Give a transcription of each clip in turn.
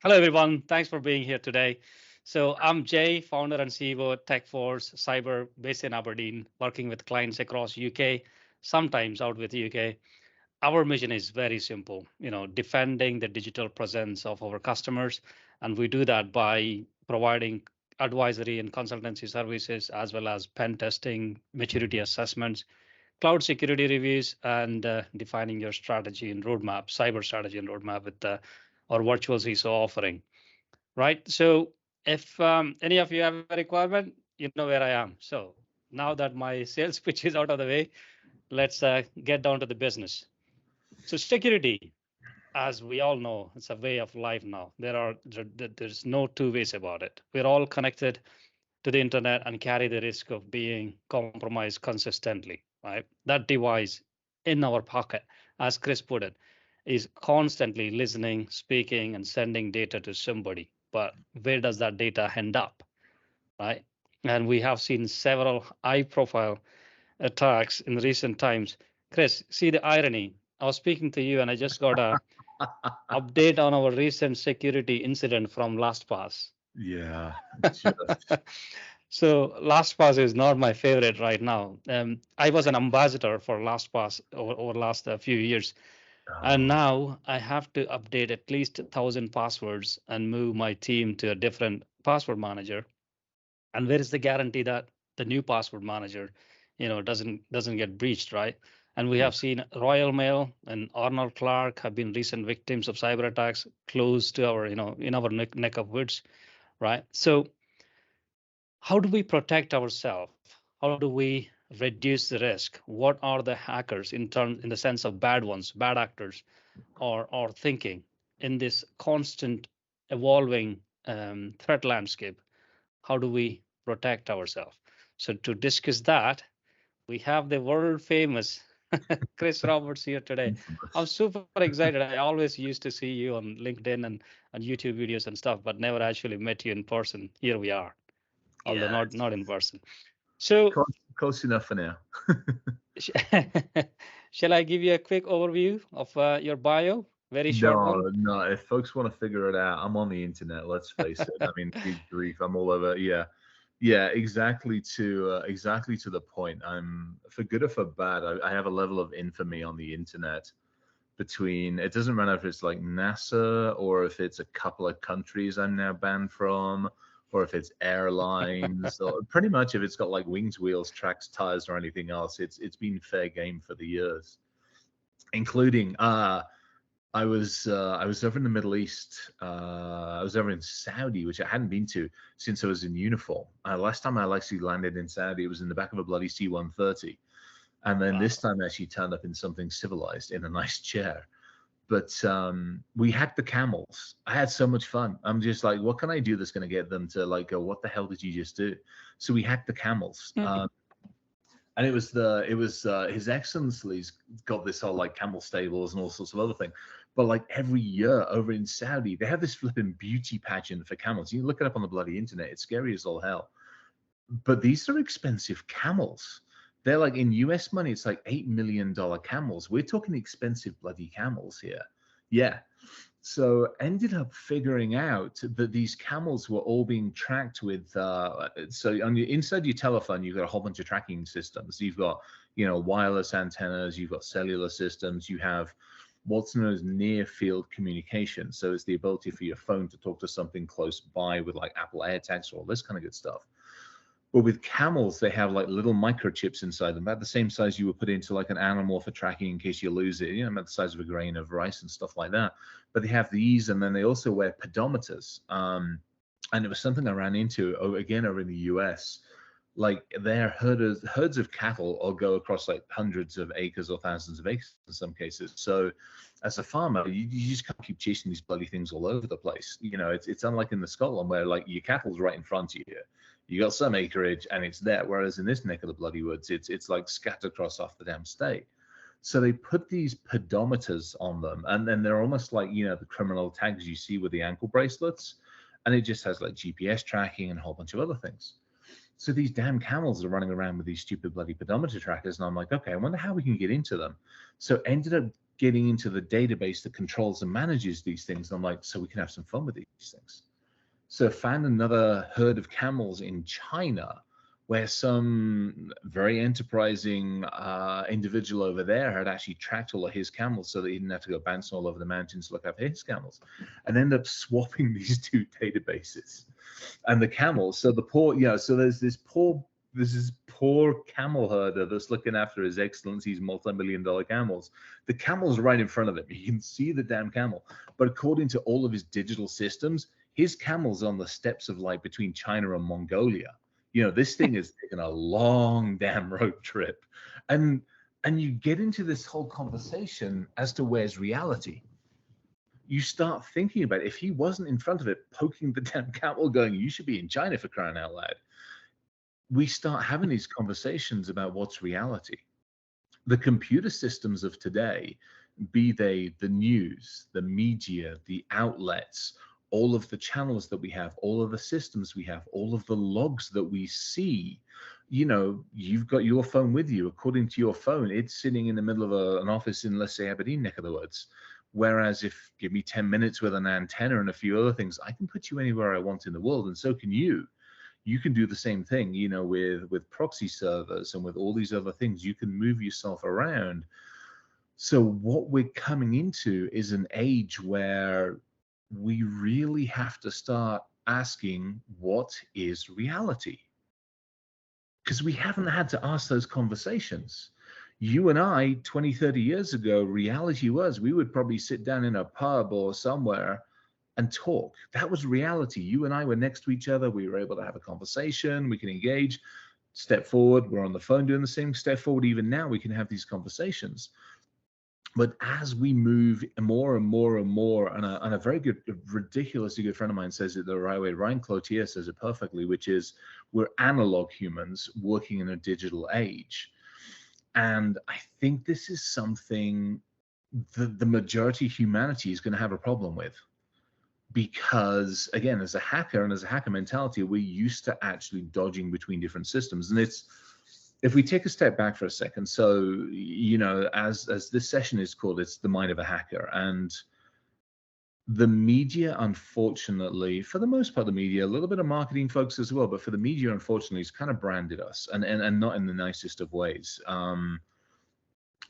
Hello, everyone. Thanks for being here today. So, I'm Jay, founder and CEO at TechForce Cyber, based in Aberdeen, working with clients across UK, sometimes out with UK. Our mission is very simple, defending the digital presence of our customers, and we do that by providing advisory and consultancy services, as well as pen testing, maturity assessments, cloud security reviews, and defining your strategy and roadmap, cyber strategy and roadmap with our virtual CISO offering, right? So if any of you have a requirement, you know where I am. So now that my sales pitch is out of the way, let's get down to the business. So security, as we all know, it's a way of life now. There's no two ways about it. We're all connected to the internet and carry the risk of being compromised consistently, right? That device in our pocket, as Chris put it, is constantly listening, speaking, and sending data to somebody. But where does that data end up, right? And we have seen several high profile attacks in recent times. Chris, see the irony. I was speaking to you and I just got a update on our recent security incident from LastPass. Yeah, just So LastPass is not my favorite right now. I was an ambassador for LastPass over last few years, and oh, now I have to update at least 1,000 passwords and move my team to a different password manager. And where is the guarantee that the new password manager, doesn't get breached, right? And we yeah. have seen Royal Mail and Arnold Clark have been recent victims of cyber attacks close to our, in our neck of woods, right? So how do we protect ourselves? How do we reduce the risk? What are the hackers in the sense of bad ones, bad actors, or thinking in this constant evolving threat landscape? How do we protect ourselves? So to discuss that, we have the world famous Chris Roberts here today. I'm Infamous. super excited. I always used to see you on LinkedIn and YouTube videos and stuff, but never actually met you in person. Here we are, although Yeah, not in person. So, close enough for now. sh- shall I give you a quick overview of your bio? Very short No, one. no. If folks want to figure it out, I'm on the internet. Let's face it. I mean, good grief, I'm all over. Yeah, yeah. Exactly to the point. I'm for good or for bad. I have a level of infamy on the internet. Between it doesn't matter if it's like NASA or if it's a couple of countries I'm now banned from, or if it's airlines, or pretty much if it's got like wings, wheels, tracks, tires, or anything else. It's been fair game for the years, including I was over in the Middle East. I was over in Saudi, which I hadn't been to since I was in uniform. Last time I actually landed in Saudi, it was in the back of a bloody C-130, and then this Wow. time I actually turned up in something civilized in a nice chair. But we hacked the camels. I had so much fun. I'm just like, what can I do that's going to get them to like go, what the hell did you just do? So we hacked the camels. And it was His Excellency's got this whole like camel stables and all sorts of other things. But like every year over in Saudi, they have this flipping beauty pageant for camels. You look it up on the bloody internet. It's scary as all hell. But these are expensive camels. They're like in US money, it's like $8 million camels. We're talking expensive bloody camels here. Yeah. So ended up figuring out that these camels were all being tracked with so on your inside your telephone you've got a whole bunch of tracking systems. You've got wireless antennas, you've got cellular systems, you have what's known as near field communication. So it's the ability for your phone to talk to something close by with like Apple AirTags or all this kind of good stuff. But with camels, they have like little microchips inside them, about the same size you would put into like an animal for tracking in case you lose it, about the size of a grain of rice and stuff like that. But they have these, and then they also wear pedometers. And it was something I ran into again over in the US. Like their herds of cattle all go across like hundreds of acres or thousands of acres in some cases. So as a farmer, you just can't keep chasing these bloody things all over the place. It's unlike in the Scotland where like your cattle's right in front of you. You got some acreage and it's there. Whereas in this neck of the bloody woods, it's like scattered across off the damn state. So they put these pedometers on them, and then they're almost like the criminal tags you see with the ankle bracelets, and it just has like GPS tracking and a whole bunch of other things. So these damn camels are running around with these stupid bloody pedometer trackers, and I'm like, okay, I wonder how we can get into them. So ended up getting into the database that controls and manages these things. I'm like, so we can have some fun with these things. So found another herd of camels in China where some very enterprising individual over there had actually tracked all of his camels so that he didn't have to go bouncing all over the mountains to look after his camels, and ended up swapping these two databases. And the camels, so the poor, so there's this poor camel herder that's looking after His Excellency's multi-million-dollar camels. The camel's right in front of him. You can see the damn camel. But according to all of his digital systems, his camel's on the steppes of like between China and Mongolia. This thing is taking a long damn road trip. And you get into this whole conversation as to where's reality. You start thinking about if he wasn't in front of it poking the damn camel going, you should be in China for crying out loud. We start having these conversations about what's reality. The computer systems of today, be they the news, the media, the outlets, all of the channels that we have, all of the systems we have, all of the logs that we see, you've got your phone with you. According to your phone, it's sitting in the middle of an office in, let's say, Aberdeen neck of the woods. Whereas if give me 10 minutes with an antenna and a few other things, I can put you anywhere I want in the world, and so can you. You can do the same thing, with proxy servers and with all these other things. You can move yourself around. So what we're coming into is an age where we really have to start asking, what is reality? Because we haven't had to ask those conversations. You and I, 20, 30 years ago, reality was we would probably sit down in a pub or somewhere and talk. That was reality. You and I were next to each other. We were able to have a conversation. We can engage. Step forward. We're on the phone doing the same. Step forward. Even now, we can have these conversations. But as we move more and more and more, and a very good, ridiculously good friend of mine says it the right way, Ryan Cloutier says it perfectly, which is we're analog humans working in a digital age. And I think this is something the majority of humanity is going to have a problem with. Because again, as a hacker and as a hacker mentality, we're used to actually dodging between different systems. And if we take a step back for a second, so as this session is called, it's the mind of a hacker. And the media, unfortunately, for the most part, the media, a little bit of marketing folks as well, but for the media, unfortunately, it's kind of branded us, and not in the nicest of ways.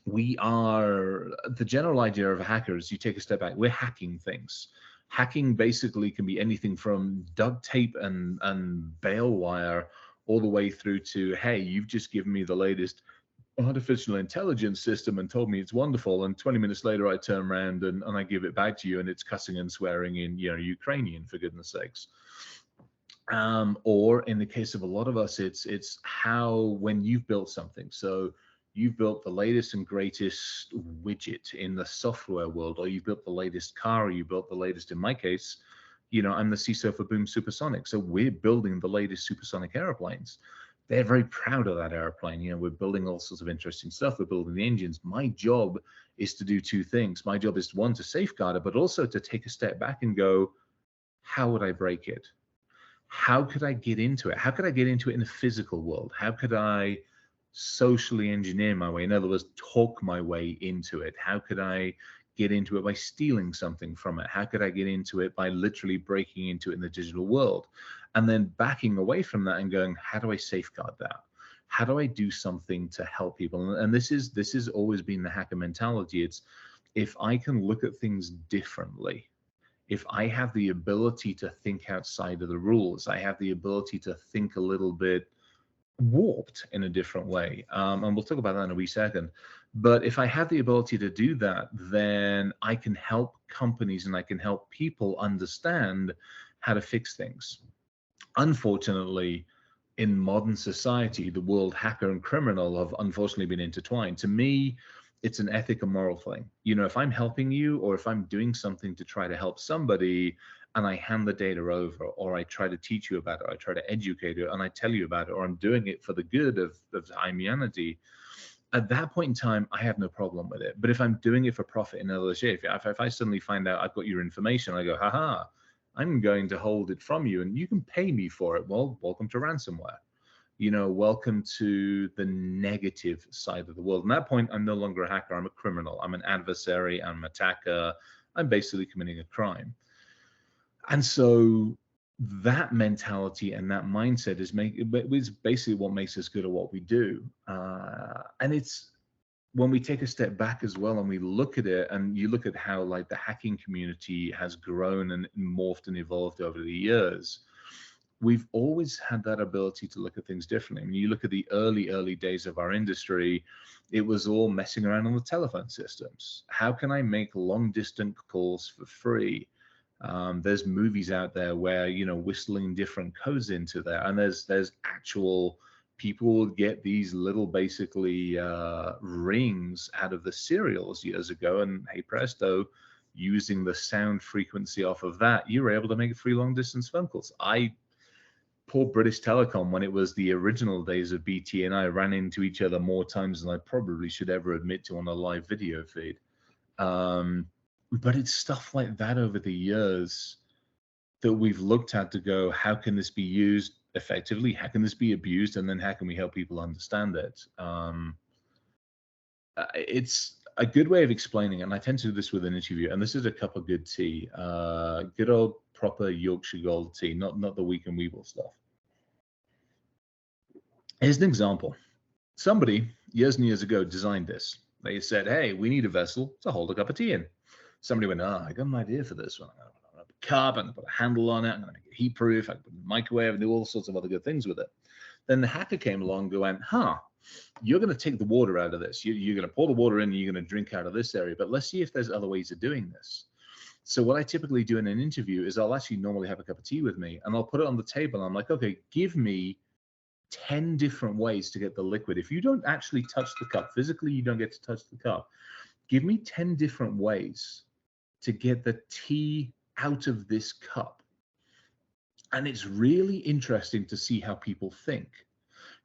We are, the general idea of a hacker is you take a step back, we're hacking things. Hacking basically can be anything from duct tape and bale wire all the way through to, hey, you've just given me the latest artificial intelligence system and told me it's wonderful, and 20 minutes later I turn around and I give it back to you and it's cussing and swearing in Ukrainian, for goodness sakes. Or in the case of a lot of us, it's how, when you've built something, so you've built the latest and greatest widget in the software world, or you built the latest car, or you built the latest, in my case, I'm the CISO for Boom Supersonic. So we're building the latest supersonic airplanes. They're very proud of that airplane. We're building all sorts of interesting stuff. We're building the engines. My job is to do two things. My job is, one, to safeguard it, but also to take a step back and go, how would I break it? How could I get into it? How could I get into it in the physical world? How could I socially engineer my way? In other words, talk my way into it. How could I get into it by stealing something from it? How could I get into it by literally breaking into it in the digital world? And then backing away from that and going, how do I safeguard that? How do I do something to help people? And this is always been the hacker mentality. It's, if I can look at things differently, if I have the ability to think outside of the rules, I have the ability to think a little bit warped in a different way. And we'll talk about that in a wee second. But if I have the ability to do that, then I can help companies and I can help people understand how to fix things. Unfortunately, in modern society, the world hacker and criminal have unfortunately been intertwined. To me, it's an ethic and moral thing. If I'm helping you, or if I'm doing something to try to help somebody, and I hand the data over, or I try to teach you about it, or I try to educate you, and I tell you about it, or I'm doing it for the good of humanity, at that point in time, I have no problem with it. But if I'm doing it for profit in other shape, if I suddenly find out I've got your information, I go, haha, I'm going to hold it from you and you can pay me for it. Well, welcome to ransomware. welcome to the negative side of the world. And at that point, I'm no longer a hacker. I'm a criminal. I'm an adversary. I'm an attacker. I'm basically committing a crime. And so that mentality and that mindset is basically what makes us good at what we do. And it's when we take a step back as well and we look at it, and you look at how like the hacking community has grown and morphed and evolved over the years, we've always had that ability to look at things differently. I mean, you look at the early days of our industry, it was all messing around on the telephone systems. How can I make long distance calls for free? There's movies out there where, whistling different codes into there, and there's actual people get these little basically rings out of the serials years ago, and hey presto, using the sound frequency off of that, you were able to make free long distance phone calls. Poor British Telecom, when it was the original days of BT, and I ran into each other more times than I probably should ever admit to on a live video feed. But it's stuff like that over the years that we've looked at to go, how can this be used effectively? How can this be abused? And then how can we help people understand it? It's a good way of explaining it, and I tend to do this with an interview, and this is a cup of good tea, good old proper Yorkshire Gold tea, not the Week and Weevil stuff. Here's an example. Somebody years and years ago designed this. They said, hey, we need a vessel to hold a cup of tea in. Somebody went, I got an idea for this one. I'm going to put a cup, I'm going to put a handle on it, I'm going to make it heat proof, I can put it in the microwave and do all sorts of other good things with it. Then the hacker came along and went, you're going to take the water out of this. You're going to pour the water in and you're going to drink out of this area, but let's see if there's other ways of doing this. So what I typically do in an interview is I'll actually normally have a cup of tea with me and I'll put it on the table. And I'm like, okay, give me 10 different ways to get the liquid. If you don't actually touch the cup, physically you don't get to touch the cup, give me 10 different ways to get the tea out of this cup. And it's really interesting to see how people think.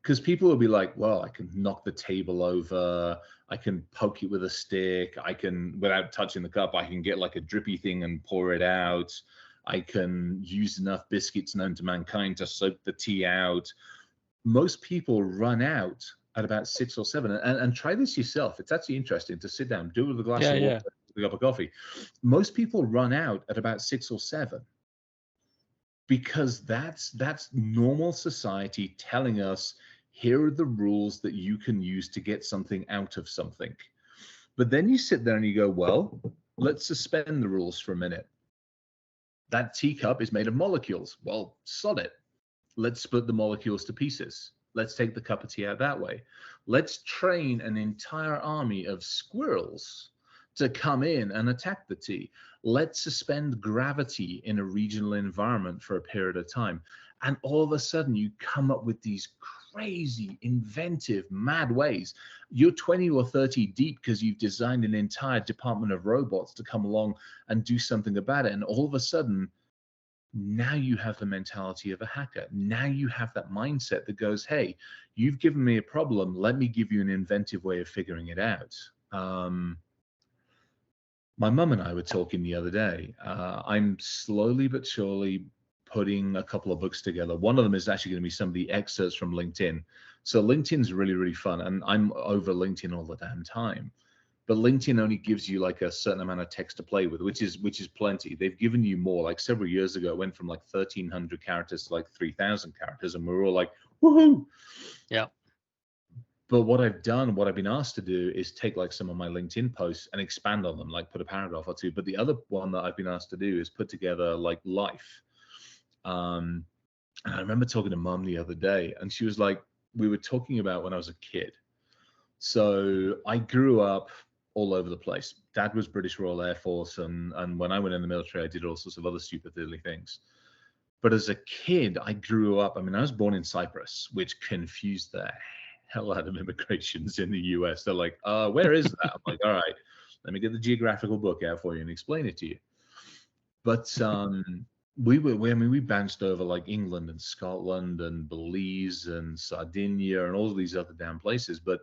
Because people will be like, well, I can knock the table over, I can poke it with a stick, I can, without touching the cup, I can get like a drippy thing and pour it out. I can use enough biscuits known to mankind to soak the tea out. Most people run out at about 6 or 7. And try this yourself. It's actually interesting to sit down, do it with a glass of water, a cup of coffee. Most people run out at about 6 or 7. Because that's normal society telling us, here are the rules that you can use to get something out of something. But then you sit there and you go, well, let's suspend the rules for a minute. That teacup is made of molecules. Well, sod it. Let's split the molecules to pieces. Let's take the cup of tea out that way. Let's train an entire army of squirrels to come in and attack the tea. Let's suspend gravity in a regional environment for a period of time. And all of a sudden you come up with these crazy, inventive, mad ways. You're 20 or 30 deep because you've designed an entire department of robots to come along and do something about it. And all of a sudden, now you have the mentality of a hacker. Now you have that mindset that goes, hey, you've given me a problem. Let me give you an inventive way of figuring it out. My mum and I were talking the other day. I'm slowly but surely putting a couple of books together. One of them is actually going to be some of the excerpts from LinkedIn. So LinkedIn's really, really fun. And I'm over LinkedIn all the damn time. But LinkedIn only gives you like a certain amount of text to play with, which is plenty. They've given you more. Like several years ago, it went from like 1,300 characters to like 3,000 characters. And we were all like, woohoo. Yeah. But what I've done, what I've been asked to do is take like some of my LinkedIn posts and expand on them, like put a paragraph or two. But the other one that I've been asked to do is put together like life. And I remember talking to Mum the other day, and she was like, we were talking about when I was a kid. So I grew up all over the place. Dad was British Royal Air Force, and when I went in the military, I did all sorts of other stupid silly things. But as a kid, I grew up, I mean, I was born in Cyprus, which confused the hell out of immigrations in the US. They're like, where is that? I'm like, all right, let me get the geographical book out for you and explain it to you. But we bounced over like England and Scotland and Belize and Sardinia and all of these other damn places. But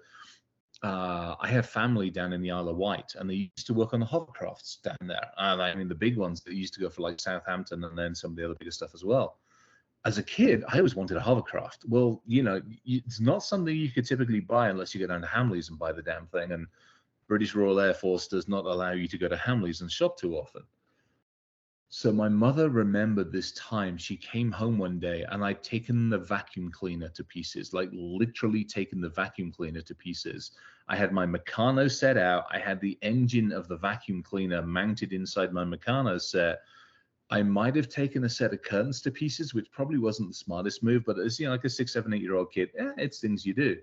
I have family down in the Isle of Wight, and they used to work on the hovercrafts down there. And I mean, the big ones that used to go for like Southampton and then some of the other bigger stuff as well. as a kid, I always wanted a hovercraft. Well, it's not something you could typically buy unless you go down to Hamleys and buy the damn thing. And British Royal Air Force does not allow you to go to Hamleys and shop too often. So my mother remembered this time. She came home one day and I'd taken the vacuum cleaner to pieces, like literally taken the vacuum cleaner to pieces. I had my Meccano set out. I had the engine of the vacuum cleaner mounted inside my Meccano set. I might have taken a set of curtains to pieces, which probably wasn't the smartest move, but as like a 6, 7, 8-year-old kid, it's things you do.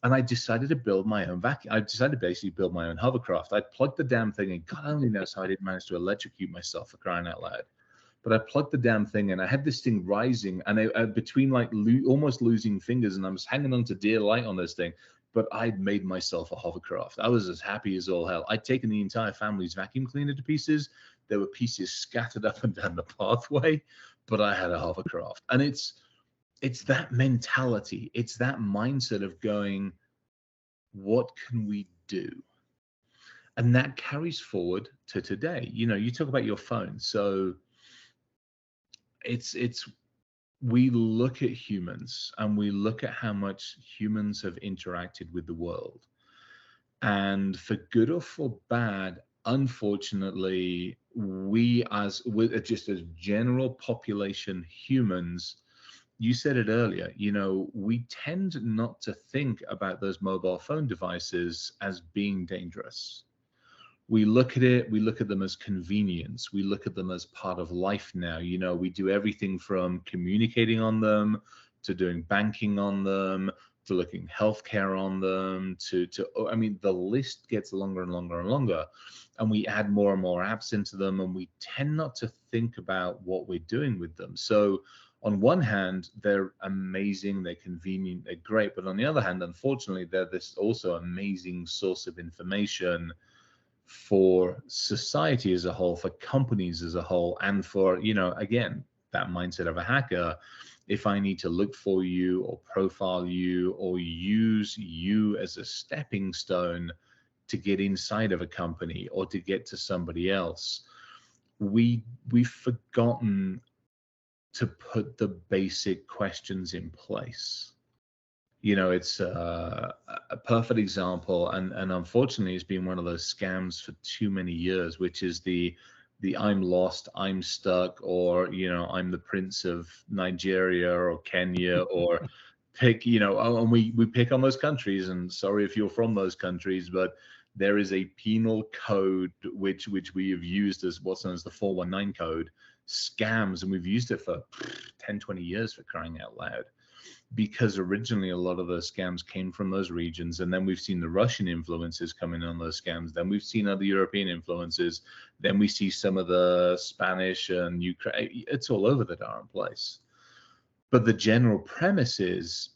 And I decided to build my own vacuum. I decided to basically build my own hovercraft. I plugged the damn thing in. God only knows how I didn't manage to electrocute myself, for crying out loud. But I plugged the damn thing in. I had this thing rising, and between like almost losing fingers, and I was hanging on to dear light on this thing. But I'd made myself a hovercraft. I was as happy as all hell. I'd taken the entire family's vacuum cleaner to pieces. There were pieces scattered up and down the pathway, but I had a hovercraft. And it's that mentality. It's that mindset of going, what can we do? And that carries forward to today. You talk about your phone. So it's we look at humans and we look at how much humans have interacted with the world. And for good or for bad, unfortunately, we just as general population humans, you said it earlier, we tend not to think about those mobile phone devices as being dangerous. We look at them as convenience. We look at them as part of life now. We do everything from communicating on them to doing banking on them to looking healthcare on them I mean, the list gets longer and longer and longer, and we add more and more apps into them, and we tend not to think about what we're doing with them. So on one hand, they're amazing, they're convenient, they're great, but on the other hand, unfortunately, they're this also amazing source of information for society as a whole, for companies as a whole, and for, again, that mindset of a hacker. If I need to look for you or profile you or use you as a stepping stone to get inside of a company or to get to somebody else, we've forgotten to put the basic questions in place. It's a perfect example, and unfortunately, it's been one of those scams for too many years, which is the I'm lost, I'm stuck, or I'm the Prince of Nigeria or Kenya, or pick, and we pick on those countries. And sorry if you're from those countries, but there is a penal code which we have used as what's known as the 419 code, scams, and we've used it for 10, 20 years, for crying out loud. Because originally a lot of those scams came from those regions, and then we've seen the Russian influences coming on those scams, then we've seen other European influences, then we see some of the Spanish and Ukraine. It's all over the darn place. But the general premise is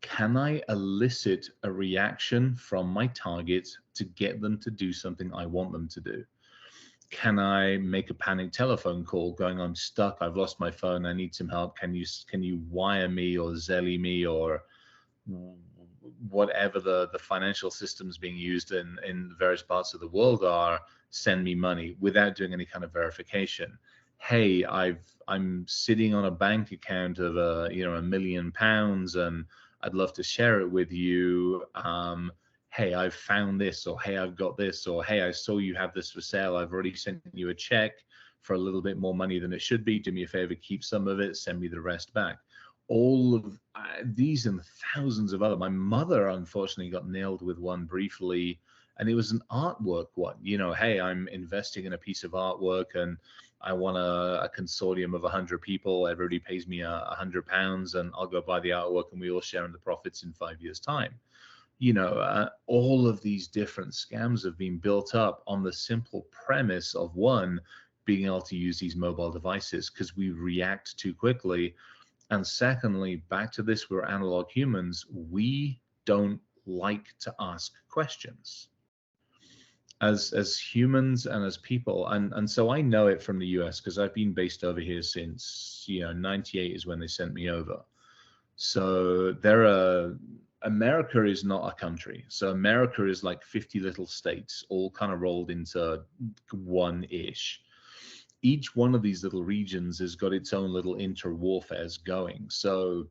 can I elicit a reaction from my target to get them to do something I want them to do? Can I make a panic telephone call going, I'm stuck, I've lost my phone, I need some help, can you wire me or Zelly me or whatever the financial systems being used in various parts of the world are, send me money without doing any kind of verification. Hey, I'm sitting on a bank account of £1 million, and I'd love to share it with you. Hey, I've found this, or hey, I've got this, or hey, I saw you have this for sale. I've already sent you a check for a little bit more money than it should be. Do me a favor, keep some of it, send me the rest back. All of these and thousands of other. My mother, unfortunately, got nailed with one briefly, and it was an artwork one. Hey, I'm investing in a piece of artwork, and I want a consortium of 100 people. Everybody pays me £100, and I'll go buy the artwork, and we all share in the profits in 5 years' time. All of these different scams have been built up on the simple premise of, one, being able to use these mobile devices because we react too quickly. And secondly, back to this, we're analog humans. We don't like to ask questions as humans and as people. And so I know it from the US because I've been based over here since, 98 is when they sent me over. So America is not a country. So America is like 50 little states all kind of rolled into one-ish. each one of these little regions has got its own little inter-warfares going. So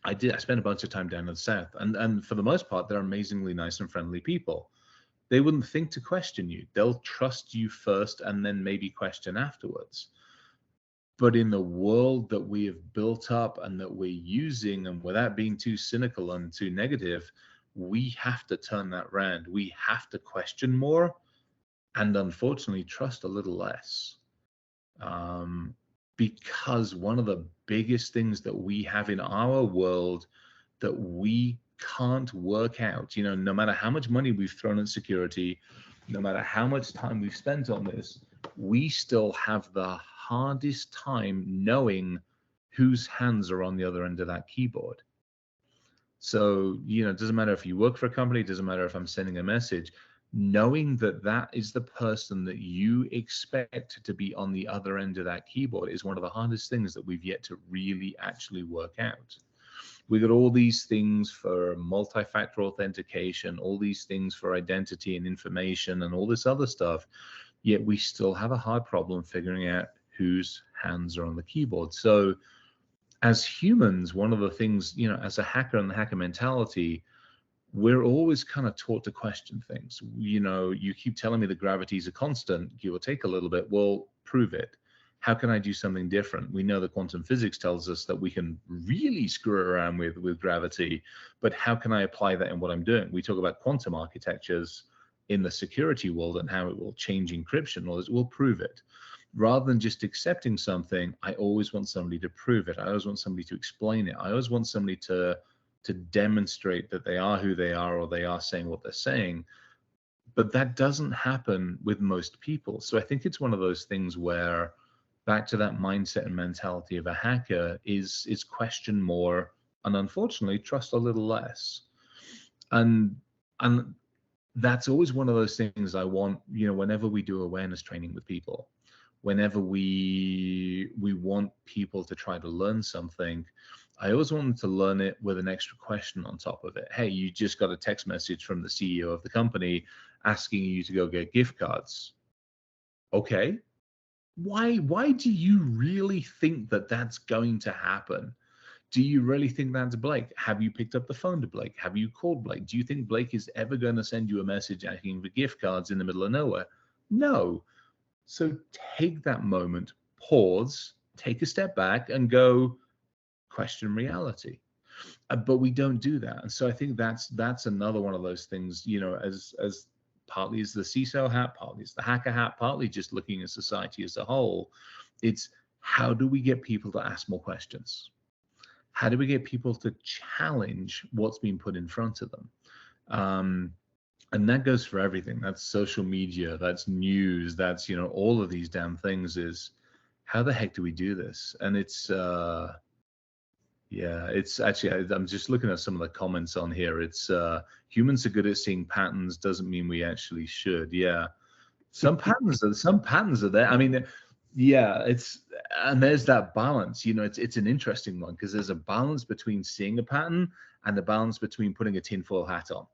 I spent a bunch of time down in the south, and for the most part, they're amazingly nice and friendly people. They wouldn't think to question you. They'll trust you first and then maybe question afterwards. But in the world that we have built up and that we're using, and without being too cynical and too negative, we have to turn that round. We have to question more and unfortunately trust a little less. Because one of the biggest things that we have in our world that we can't work out, no matter how much money we've thrown at security, no matter how much time we've spent on this, we still have the hardest time knowing whose hands are on the other end of that keyboard. So, it doesn't matter if you work for a company, it doesn't matter if I'm sending a message, knowing that that is the person that you expect to be on the other end of that keyboard is one of the hardest things that we've yet to really actually work out. We got all these things for multi-factor authentication, all these things for identity and information and all this other stuff, yet we still have a hard problem figuring out whose hands are on the keyboard. So as humans, one of the things, as a hacker and the hacker mentality, we're always kind of taught to question things. You keep telling me the gravity is a constant, give or take a little bit. Well, prove it. How can I do something different? We know that quantum physics tells us that we can really screw around with gravity, but how can I apply that in what I'm doing? We talk about quantum architectures in the security world and how it will change encryption. Well, we'll prove it. Rather than just accepting something, I always want somebody to prove it. I always want somebody to explain it. I always want somebody to demonstrate that they are who they are or they are saying what they're saying. But that doesn't happen with most people. So I think it's one of those things where back to that mindset and mentality of a hacker is question more and unfortunately trust a little less. And that's always one of those things I want, whenever we do awareness training with people, whenever we want people to try to learn something, I always want them to learn it with an extra question on top of it. Hey, you just got a text message from the CEO of the company asking you to go get gift cards. Okay. Why do you really think that that's going to happen? Do you really think that's Blake? Have you picked up the phone to Blake? Have you called Blake? Do you think Blake is ever going to send you a message asking for gift cards in the middle of nowhere? No. So take that moment, pause, take a step back and go question reality. But we don't do that. And so I think that's another one of those things, as partly as the CISO hat, partly as the hacker hat, partly just looking at society as a whole. It's how do we get people to ask more questions? How do we get people to challenge what's being put in front of them? And that goes for everything. That's social media, that's news, that's, all of these damn things is how the heck do we do this? And it's, it's actually, I'm just looking at some of the comments on here. It's humans are good at seeing patterns doesn't mean we actually should. Yeah. Some patterns are there. I mean, yeah, and there's that balance, it's an interesting one because there's a balance between seeing a pattern and the balance between putting a tinfoil hat on.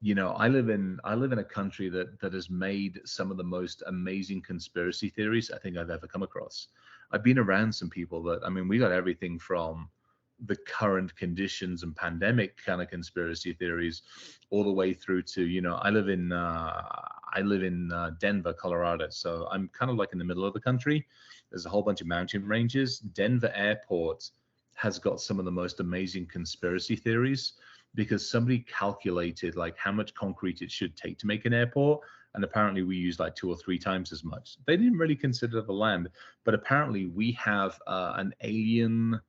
I live in a country that has made some of the most amazing conspiracy theories I think I've ever come across. I've been around some people we got everything from the current conditions and pandemic kind of conspiracy theories all the way through to, I live in Denver, Colorado. So I'm kind of like in the middle of the country. There's a whole bunch of mountain ranges. Denver Airport has got some of the most amazing conspiracy theories because somebody calculated like how much concrete it should take to make an airport. And apparently we use like 2 or 3 times as much. They didn't really consider the land, but apparently we have an alien.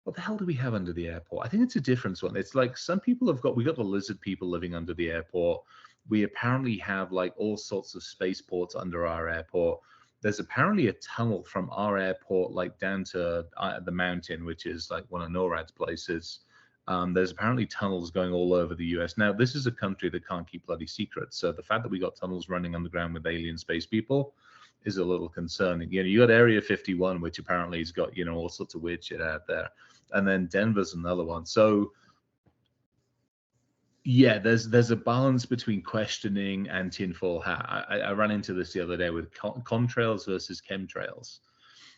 What the hell do we have under the airport? I think it's a different one. It's like we got the lizard people living under the airport. We apparently have like all sorts of spaceports under our airport. There's apparently a tunnel from our airport like down to the mountain, which is like one of NORAD's places. There's apparently tunnels going all over the US. Now, this is a country that can't keep bloody secrets. So the fact that we got tunnels running underground with alien space people is a little concerning. You got Area 51, which apparently has got, all sorts of weird shit out there. And then Denver's another one. So, Yeah, there's a balance between questioning and tinfoil hat. I ran into this the other day with contrails versus chemtrails.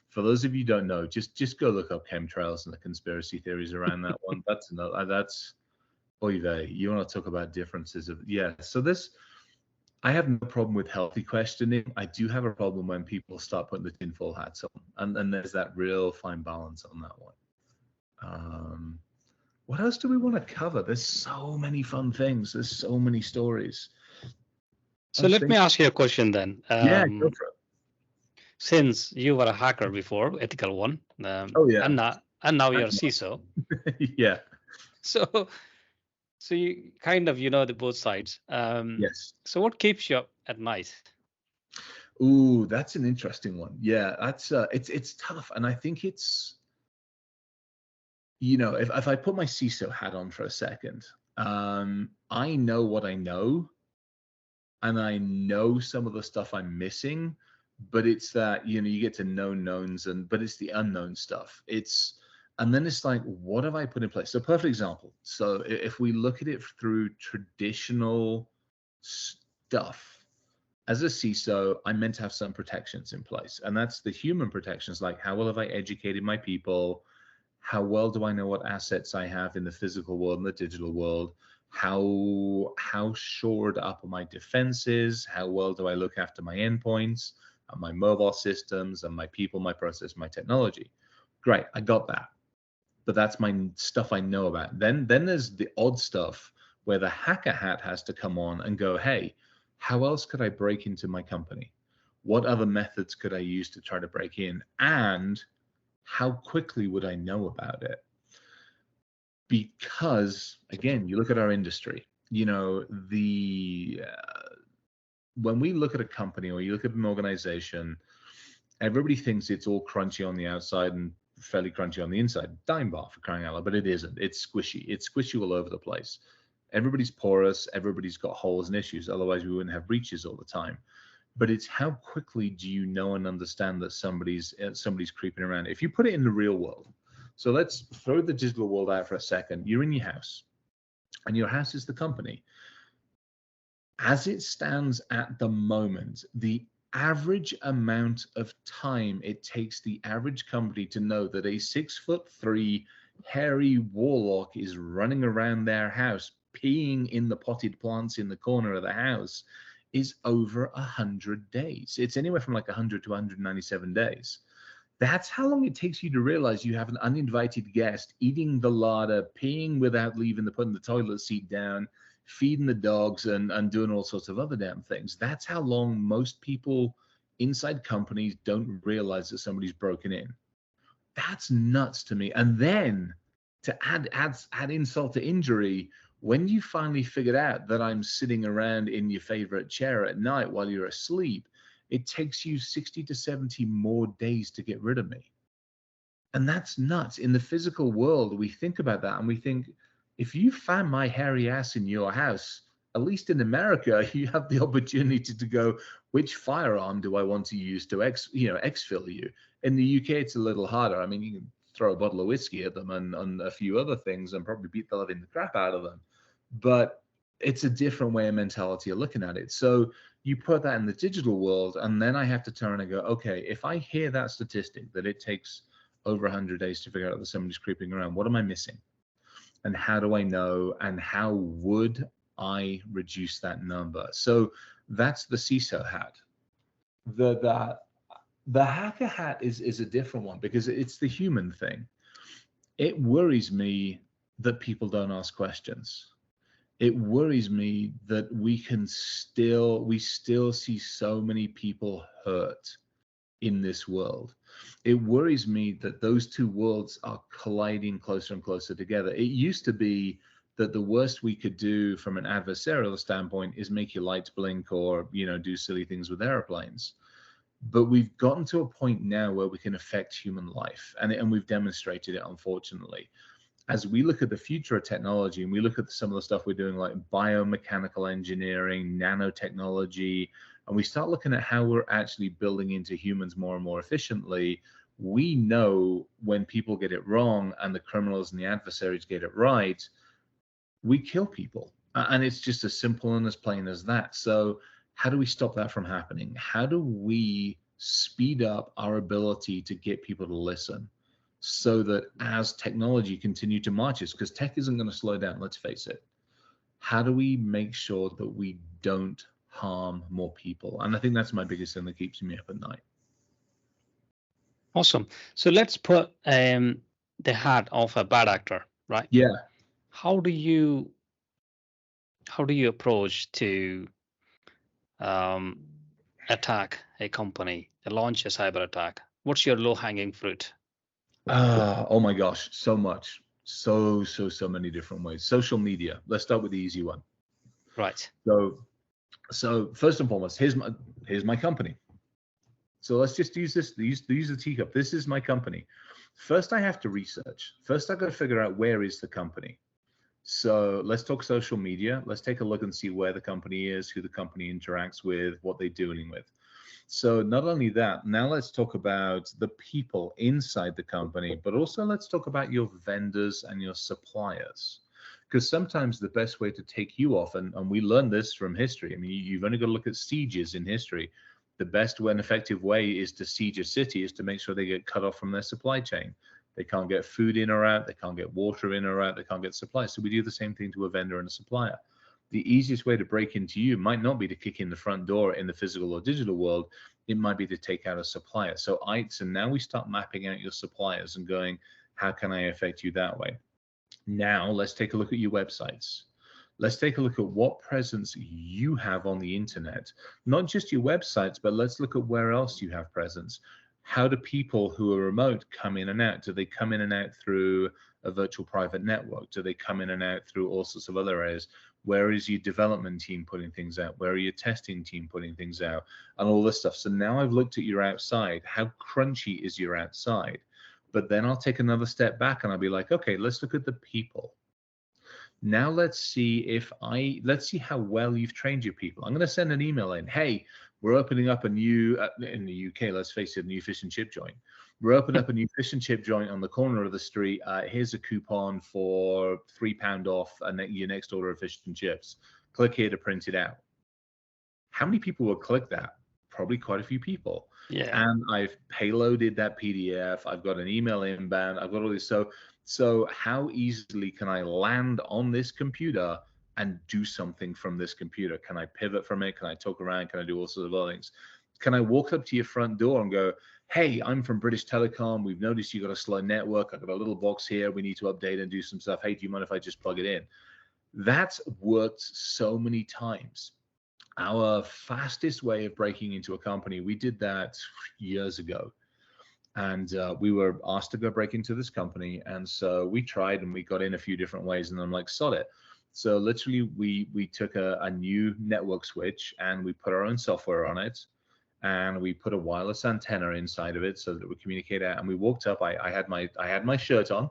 For those of you who don't know, just go look up chemtrails and the conspiracy theories around that one. That's another. That's oy vey. You want to talk about differences of yeah. So this, I have no problem with healthy questioning. I do have a problem when people start putting the tinfoil hats on, and there's that real fine balance on that one. Um, what else do we want to cover? There's so many fun things. There's so many stories. I So was let me thinking, ask you a question then. yeah, go for it. Since you were a hacker before, ethical one, Oh yeah, and now I'm you're a CISO, not. Yeah, so so you kind of the both sides. yes. So what keeps you up at night? Ooh, that's an interesting one. Yeah, that's it's tough, and I think it's if I put my CISO hat on for a second, I know what I know, and I know some of the stuff I'm missing, but it's that you get to know knowns, but it's the unknown stuff. And then it's like, what have I put in place? So perfect example. So if we look at it through traditional stuff, as a CISO, I'm meant to have some protections in place, and that's the human protections, like how well have I educated my people, how well do I know what assets I have in the physical world and the digital world, how shored up are my defenses, how well do I look after my endpoints, and my mobile systems, and my people, my process, my technology. Great, I got that, but that's my stuff I know about. Then there's the odd stuff where the hacker hat has to come on and go, hey, how else could I break into my company? What other methods could I use to try to break in? And how quickly would I know about it? Because again, you look at our industry, the when we look at a company or you look at an organization, everybody thinks it's all crunchy on the outside and fairly crunchy on the inside. Dime bar, for crying out loud, but it isn't. It's squishy. It's squishy all over the place. Everybody's porous. Everybody's got holes and issues. Otherwise, we wouldn't have breaches all the time. But it's how quickly do you know and understand that somebody's creeping around. If you put it in the real world, so let's throw the digital world out for a second. You're in your house, and your house is the company. As it stands at the moment, the average amount of time it takes the average company to know that a 6'3" hairy warlock is running around their house, peeing in the potted plants in the corner of the house, is over 100 days. It's anywhere from like 100 to 197 days. That's how long it takes you to realize you have an uninvited guest eating the larder, peeing without leaving putting the toilet seat down, feeding the dogs, and doing all sorts of other damn things. That's how long most people inside companies don't realize that somebody's broken in. That's nuts to me. And then to add insult to injury, when you finally figured out that I'm sitting around in your favorite chair at night while you're asleep, it takes you 60 to 70 more days to get rid of me. And that's nuts. In the physical world, we think about that and we think, if you found my hairy ass in your house, at least in America, you have the opportunity to go, which firearm do I want to use to exfil you? In the UK, it's a little harder. I mean, you can throw a bottle of whiskey at them and a few other things and probably beat the living crap out of them. But it's a different way of mentality of looking at it. So you put that in the digital world, and then I have to turn and go, okay, if I hear that statistic that it takes over 100 days to figure out that somebody's creeping around, what am I missing? And how do I know? And how would I reduce that number? So that's the CISO hat. The hacker hat is a different one because it's the human thing. It worries me that people don't ask questions. It worries me that we still see so many people hurt in this world. It worries me that those two worlds are colliding closer and closer together. It used to be that the worst we could do from an adversarial standpoint is make your lights blink or do silly things with airplanes. But we've gotten to a point now where we can affect human life, and we've demonstrated it, unfortunately. As we look at the future of technology and we look at some of the stuff we're doing like biomechanical engineering, nanotechnology, and we start looking at how we're actually building into humans more and more efficiently, we know when people get it wrong and the criminals and the adversaries get it right, we kill people. And it's just as simple and as plain as that. So how do we stop that from happening? How do we speed up our ability to get people to listen so that as technology continue to marches, because tech isn't going to slow down, let's face it, how do we make sure that we don't harm more people? And I think that's my biggest thing that keeps me up at night. Awesome. So let's put the hat of a bad actor, right? Yeah. How do you approach to um, attack a company, launch a cyber attack? What's your low hanging fruit? Oh my gosh, so much. So many different ways. Social media. Let's start with the easy one. Right. So first and foremost, here's my company. So let's just use this, use the teacup. This is my company. First, I have to research. First, I've got to figure out where is the company. So let's talk social media. Let's take a look and see where the company is, who the company interacts with, what they're dealing with. So not only that, now let's talk about the people inside the company, but also let's talk about your vendors and your suppliers. Because sometimes the best way to take you off, and we learned this from history. I mean, you've only got to look at sieges in history. The best and effective way is to siege a city is to make sure they get cut off from their supply chain. They can't get food in or out, they can't get water in or out, they can't get supplies. So we do the same thing to a vendor and a supplier. The easiest way to break into you might not be to kick in the front door in the physical or digital world. It might be to take out a supplier. So now we start mapping out your suppliers and going, how can I affect you that way? Now let's take a look at your websites. Let's take a look at what presence you have on the internet, not just your websites, but let's look at where else you have presence. How do people who are remote come in and out? Do they come in and out through a virtual private network? Do they come in and out through all sorts of other areas? Where is your development team putting things out? Where are your testing team putting things out? And all this stuff. So now I've looked at your outside. How crunchy is your outside? But then I'll take another step back and I'll be like, okay, let's look at the people. Now let's see how well you've trained your people. I'm going to send an email in. Hey, we're opening up a new in the UK. Let's face it, a new fish and chip joint. We're opening up a new fish and chip joint on the corner of the street. Here's a coupon for £3 off your next order of fish and chips. Click here to print it out. How many people will click that? Probably quite a few people. Yeah. And I've payloaded that PDF. I've got an email inbound. I've got all this. So how easily can I land on this computer and do something from this computer? Can I pivot from it? Can I talk around? Can I do all sorts of other things? Can I walk up to your front door and go, hey, I'm from British Telecom. We've noticed you got a slow network. I've got a little box here. We need to update and do some stuff. Hey, do you mind if I just plug it in? That's worked so many times. Our fastest way of breaking into a company, we did that years ago. And we were asked to go break into this company. And so we tried and we got in a few different ways. And I'm like, sod it. So literally, we took a new network switch and we put our own software on it. And we put a wireless antenna inside of it so that we communicate out. And we walked up. I had my shirt on,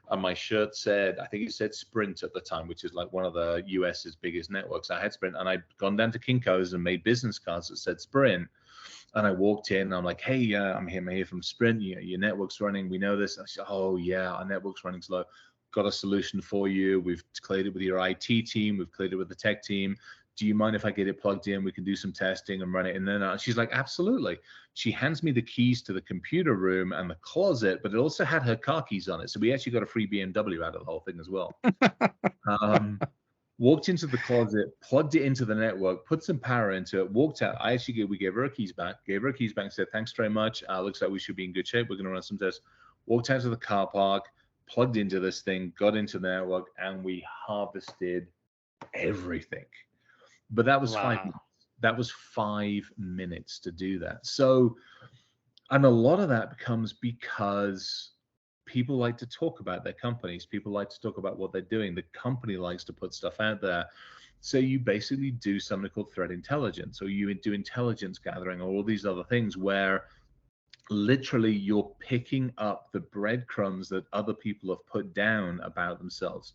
and my shirt said, I think it said Sprint at the time, which is like one of the US's biggest networks. I had Sprint, and I'd gone down to Kinko's and made business cards that said Sprint. And I walked in and I'm like, hey, I'm here from Sprint. Your network's running. We know this. I said, oh, yeah, our network's running slow. Got a solution for you. We've cleared it with your IT team. We've cleared it with the tech team. Do you mind if I get it plugged in? We can do some testing and run it. And then she's like, absolutely. She hands me the keys to the computer room and the closet, but it also had her car keys on it. So we actually got a free BMW out of the whole thing as well. Walked into the closet, plugged it into the network, put some power into it, walked out. We gave her her keys back, said, thanks very much. Looks like we should be in good shape. We're going to run some tests. Walked out to the car park, plugged into this thing, got into the network, and we harvested everything. But that was 5 minutes. That was 5 minutes to do that. So, and a lot of that becomes because people like to talk about their companies. People like to talk about what they're doing. The company likes to put stuff out there. So you basically do something called threat intelligence, or you do intelligence gathering, or all these other things where literally you're picking up the breadcrumbs that other people have put down about themselves.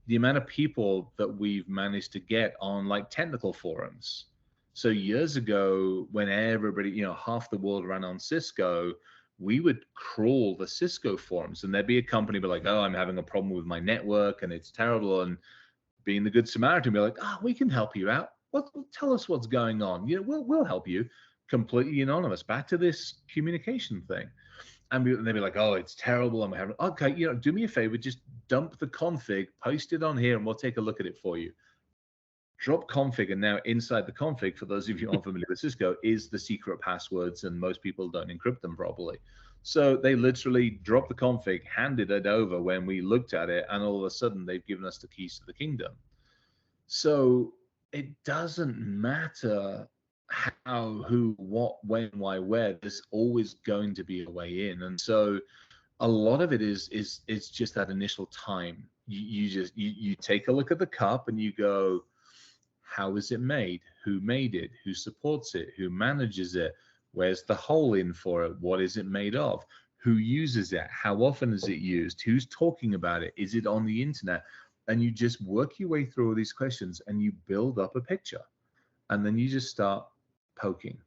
The amount of people that we've managed to get on like technical forums. So years ago, when everybody, half the world ran on Cisco, we would crawl the Cisco forums, and there'd be a company be like, oh, I'm having a problem with my network and it's terrible. And being the good Samaritan, be like, we can help you out. Tell us what's going on. We'll help you. Completely anonymous. Back to this communication thing. And they'd be like, it's terrible. I'm having, okay, do me a favor, just dump the config, post it on here, and we'll take a look at it for you. Drop config, and now inside the config, for those of you unfamiliar with Cisco, is the secret passwords, and most people don't encrypt them properly. So they literally dropped the config, handed it over when we looked at it, and all of a sudden they've given us the keys to the kingdom. So it doesn't matter how, who, what, when, why, where. There's always going to be a way in, and so a lot of it is just that initial time. You take a look at the cup and you go, how is it made? Who made it? Who supports it? Who manages it? Where's the hole in for it? What is it made of? Who uses it? How often is it used? Who's talking about it? Is it on the internet? And you just work your way through all these questions and you build up a picture. And then you just start poking.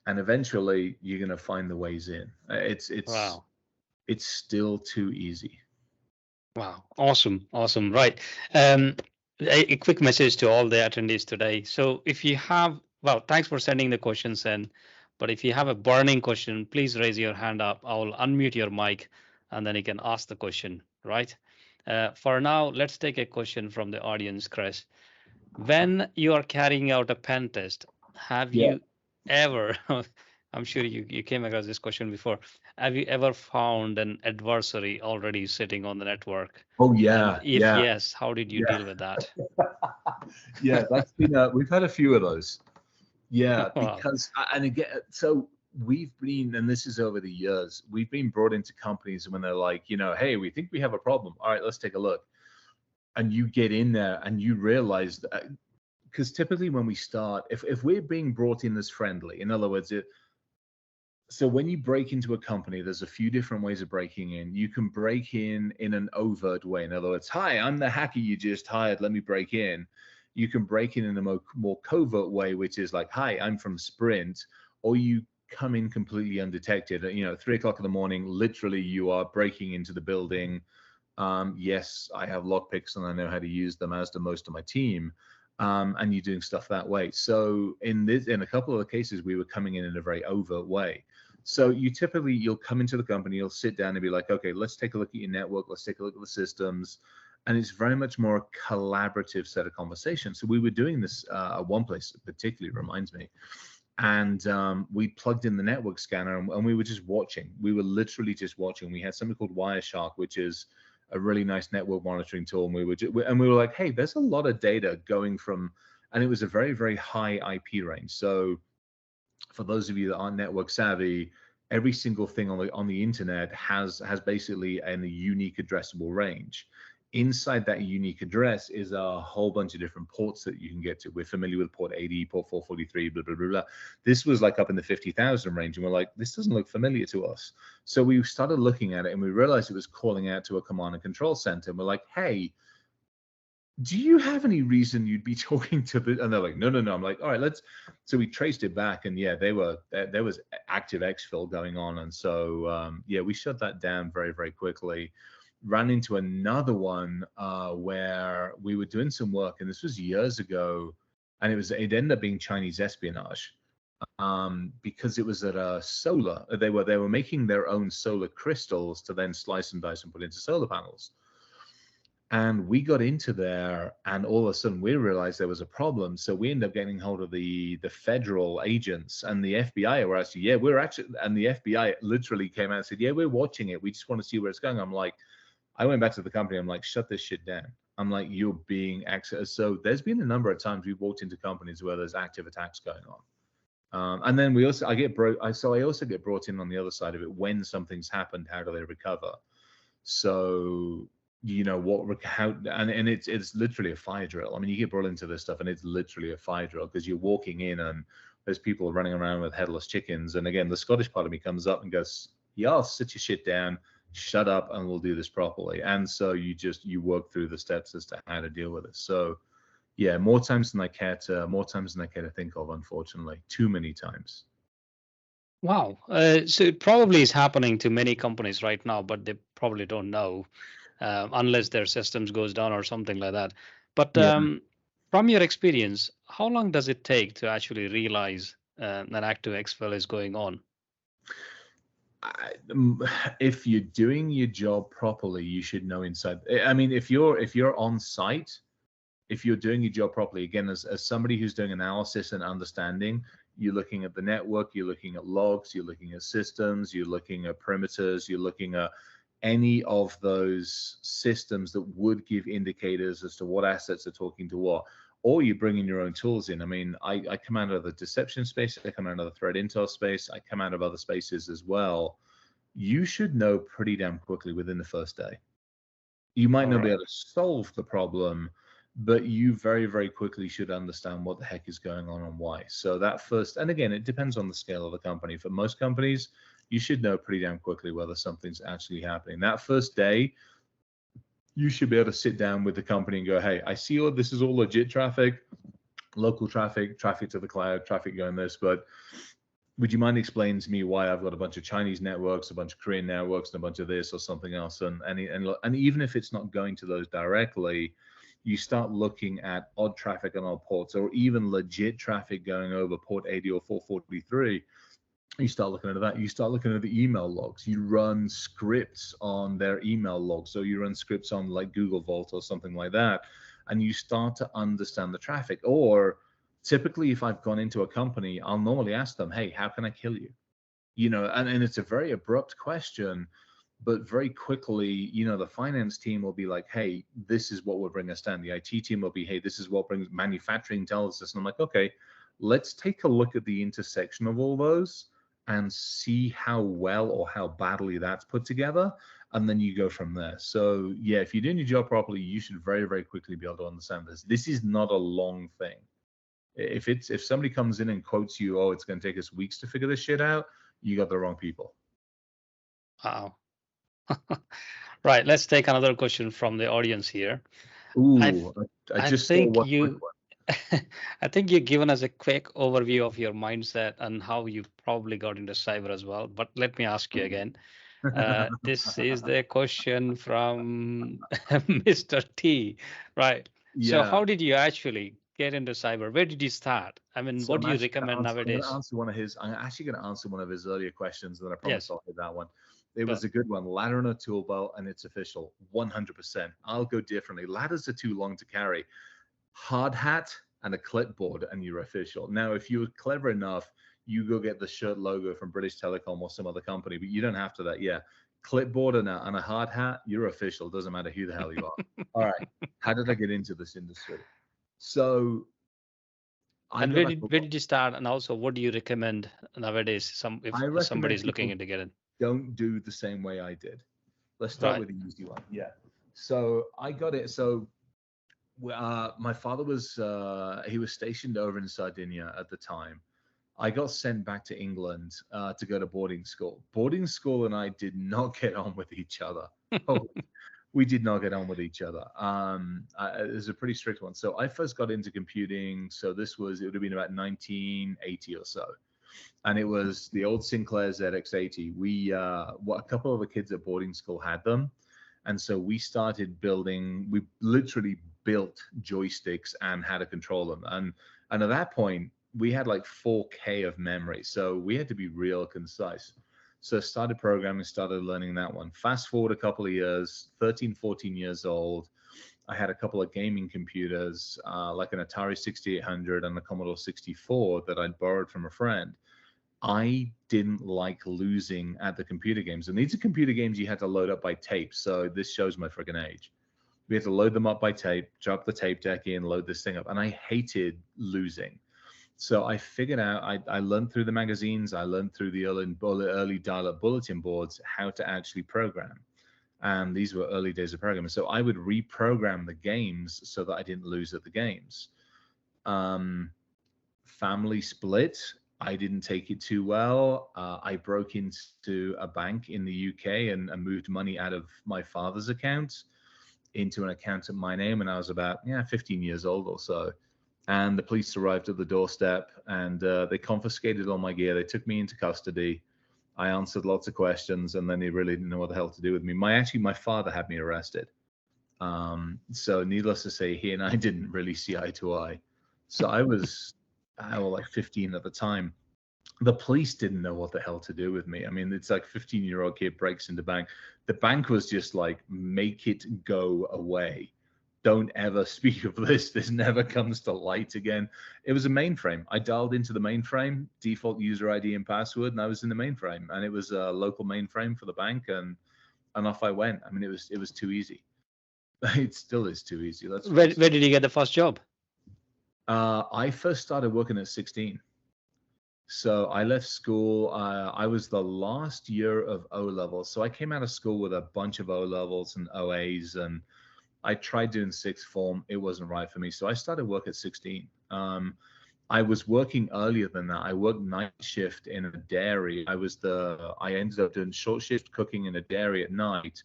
And eventually you're going to find the ways in. Wow. It's still too easy. Wow. Awesome. Right. A quick message to all the attendees today. So if you have, thanks for sending the questions in. But if you have a burning question, please raise your hand up. I will unmute your mic and then you can ask the question, right? For now, let's take a question from the audience, Chris. When you are carrying out a pen test, have you ever, I'm sure you came across this question before, have you ever found an adversary already sitting on the network? Oh, yeah. And if yes, how did you deal with that? Yeah, that's been, we've had a few of those. Yeah, Wow. because, and again, so we've been, and this is over the years, we've been brought into companies when they're like, hey, we think we have a problem. All right, let's take a look. And you get in there and you realize that, because typically when we start, if we're being brought in as friendly, in other words, so when you break into a company, there's a few different ways of breaking in. You can break in an overt way. In other words, hi, I'm the hacker you just hired. Let me break in. You can break in a more covert way, which is like, hi, I'm from Sprint. Or you come in completely undetected. 3:00 in the morning, literally you are breaking into the building. Yes, I have lockpicks and I know how to use them, as do most of my team. And you're doing stuff that way. So in a couple of the cases, we were coming in a very overt way. So you'll come into the company, you'll sit down and be like, okay, let's take a look at your network, let's take a look at the systems. And it's very much more a collaborative set of conversations. So we were doing this at one place, particularly reminds me. And we plugged in the network scanner and we were just watching. We were literally just watching. We had something called Wireshark, which is a really nice network monitoring tool. And we were like, hey, there's a lot of data going from, and it was a very, very high IP range. So for those of you that aren't network savvy, every single thing on the internet has basically a unique addressable range. Inside that unique address is a whole bunch of different ports that you can get to. We're familiar with port 80, port 443, blah, blah, blah, blah. This was like up in the 50,000 range. And we're like, this doesn't look familiar to us. So we started looking at it and we realized it was calling out to a command and control center. And we're like, hey, do you have any reason you'd be talking to the, and they're like, no. I'm like, all right, so we traced it back and yeah, there was active exfil going on. And so, we shut that down very, very quickly. Ran into another one where we were doing some work, and this was years ago, and it ended up being Chinese espionage because it was at a solar. They were making their own solar crystals to then slice and dice and put into solar panels. And we got into there, and all of a sudden we realized there was a problem. So we ended up getting hold of the federal agents, and the FBI were actually, and the FBI literally came out and said, yeah, we're watching it. We just want to see where it's going. I'm like, I went back to the company. I'm like, shut this shit down. I'm like, you're being accessed. So there's been a number of times we've walked into companies where there's active attacks going on. And then I also get brought in on the other side of it. When something's happened, how do they recover? So, and it's literally a fire drill. I mean, you get brought into this stuff and it's literally a fire drill because you're walking in and there's people running around with headless chickens. And again, the Scottish part of me comes up and goes, yeah, sit your shit down. Shut up and we'll do this properly. And so you work through the steps as to how to deal with it. So yeah, more times than I care to think of, unfortunately. Too many times. Wow. So it probably is happening to many companies right now, but they probably don't know unless their systems goes down or something like that. But Yeah. from your experience, how long does it take to actually realize an active expel is going on? If you're doing your job properly, you should know inside. I mean, if you're on site, if you're doing your job properly, again, as somebody who's doing analysis and understanding, you're looking at the network, you're looking at logs, you're looking at systems, you're looking at perimeters, you're looking at any of those systems that would give indicators as to what assets are talking to what, or you bring in your own tools in. I mean, I come out of the deception space, I come out of the threat intel space, I come out of other spaces as well. You should know pretty damn quickly within the first day. You might All not be right. able to solve the problem, but you very, very quickly should understand what the heck is going on and why. So that first, and again, it depends on the scale of the company. For most companies, you should know pretty damn quickly whether something's actually happening. That first day, you should be able to sit down with the company and go, hey, I see all this is all legit traffic, local traffic, traffic to the cloud, traffic going this, but would you mind explaining to me why I've got a bunch of Chinese networks, a bunch of Korean networks, and a bunch of this or something else? And even if it's not going to those directly, you start looking at odd traffic on our ports, or even legit traffic going over port 80 or 443. You start looking at that. You start looking at the email logs. You run scripts on their email logs. So you run scripts on like Google Vault or something like that, and you start to understand the traffic. Or typically, if I've gone into a company, I'll normally ask them, hey, how can I kill you? And it's a very abrupt question, but very quickly, the finance team will be like, hey, this is what will bring us down. The IT team will be, hey, this is what brings manufacturing tells us. And I'm like, okay, let's take a look at the intersection of all those and see how well or how badly that's put together. And then you go from there. So yeah, if you're doing your job properly, you should very, very quickly be able to understand this. This is not a long thing. If somebody comes in and quotes you, oh, it's going to take us weeks to figure this shit out, you got the wrong people. Wow. Right. Let's take another question from the audience here. I Ooh, I I just saw think one quick you one. I think you've given us a quick overview of your mindset and how you probably got into cyber as well. But let me ask you again. This is the question from Mr. T, right? So Yeah. how did you actually get into cyber? Where did you start? I mean, So what I'm do you actually going to recommend answer. I'm going to nowadays? answer one of his. I'm actually going to answer one of his earlier questions, and then I promise Yes, I'll hit that one. It sure. was a good one. Ladder and a tool belt, and it's official. 100%. I'll go differently. Ladders are too long to carry. Hard hat and a clipboard, and you're official. Now, if you're clever enough, you go get the shirt logo from British Telecom or some other company, but you don't have to that. Yeah, clipboard and a hard hat, you're official. Doesn't matter who the hell you are. All right. How did I get into this industry? So I And got back to where did you start? And also, what do you recommend nowadays? If I somebody recommend is looking people into getting don't do the same way I did. Let's start right, with the easy one. Yeah. So I got it. So my father was he was stationed over in Sardinia at the time. I got sent back to England to go to boarding school. Boarding school and I did not get on with each other. Oh, we did not get on with each other. It was a pretty strict one. So I first got into computing. So it would have been about 1980 or so, and it was the old Sinclair ZX80. A couple of the kids at boarding school had them, and so we started building. We literally built joysticks and how to control them, and at that point we had like 4K of memory, so we had to be real concise. So started programming, started learning that one. Fast forward a couple of years, 13, 14 years old. I had a couple of gaming computers, like an Atari 6800 and a Commodore 64 that I'd borrowed from a friend. I didn't like losing at the computer games. And these are computer games you had to load up by tape. So this shows my friggin' age. We had to load them up by tape, drop the tape deck in, load this thing up. And I hated losing. So I figured out, I learned through the magazines, I learned through the early dial-up bulletin boards how to actually program. And these were early days of programming. So I would reprogram the games so that I didn't lose at the games. Um, Family split. I didn't take it too well. I broke into a bank in the UK and moved money out of my father's account into an account at my name, and I was about 15 years old or so. And the police arrived at the doorstep, and they confiscated all my gear. They took me into custody. I answered lots of questions, and then they really didn't know what the hell to do with me. My father had me arrested. So needless to say, he and I didn't really see eye to eye. So I was, like 15 at the time. The police didn't know what the hell to do with me. I mean, it's like 15-year-old kid breaks into bank. The bank was just like, make it go away. Don't ever speak of this. This never comes to light again. It was a mainframe. I dialed into the mainframe, default user ID and password, and I was in the mainframe. And it was a local mainframe for the bank, and off I went. I mean, it was too easy. It still is too easy. Let's Where, face it. where did you get the first job? I first started working at 16. So I left school. I was the last year of O levels. So I came out of school with a bunch of O levels and OAs, and I tried doing sixth form. It wasn't right for me. So I started work at 16. I was working earlier than that. I worked night shift in a dairy. I ended up doing short shift cooking in a dairy at night,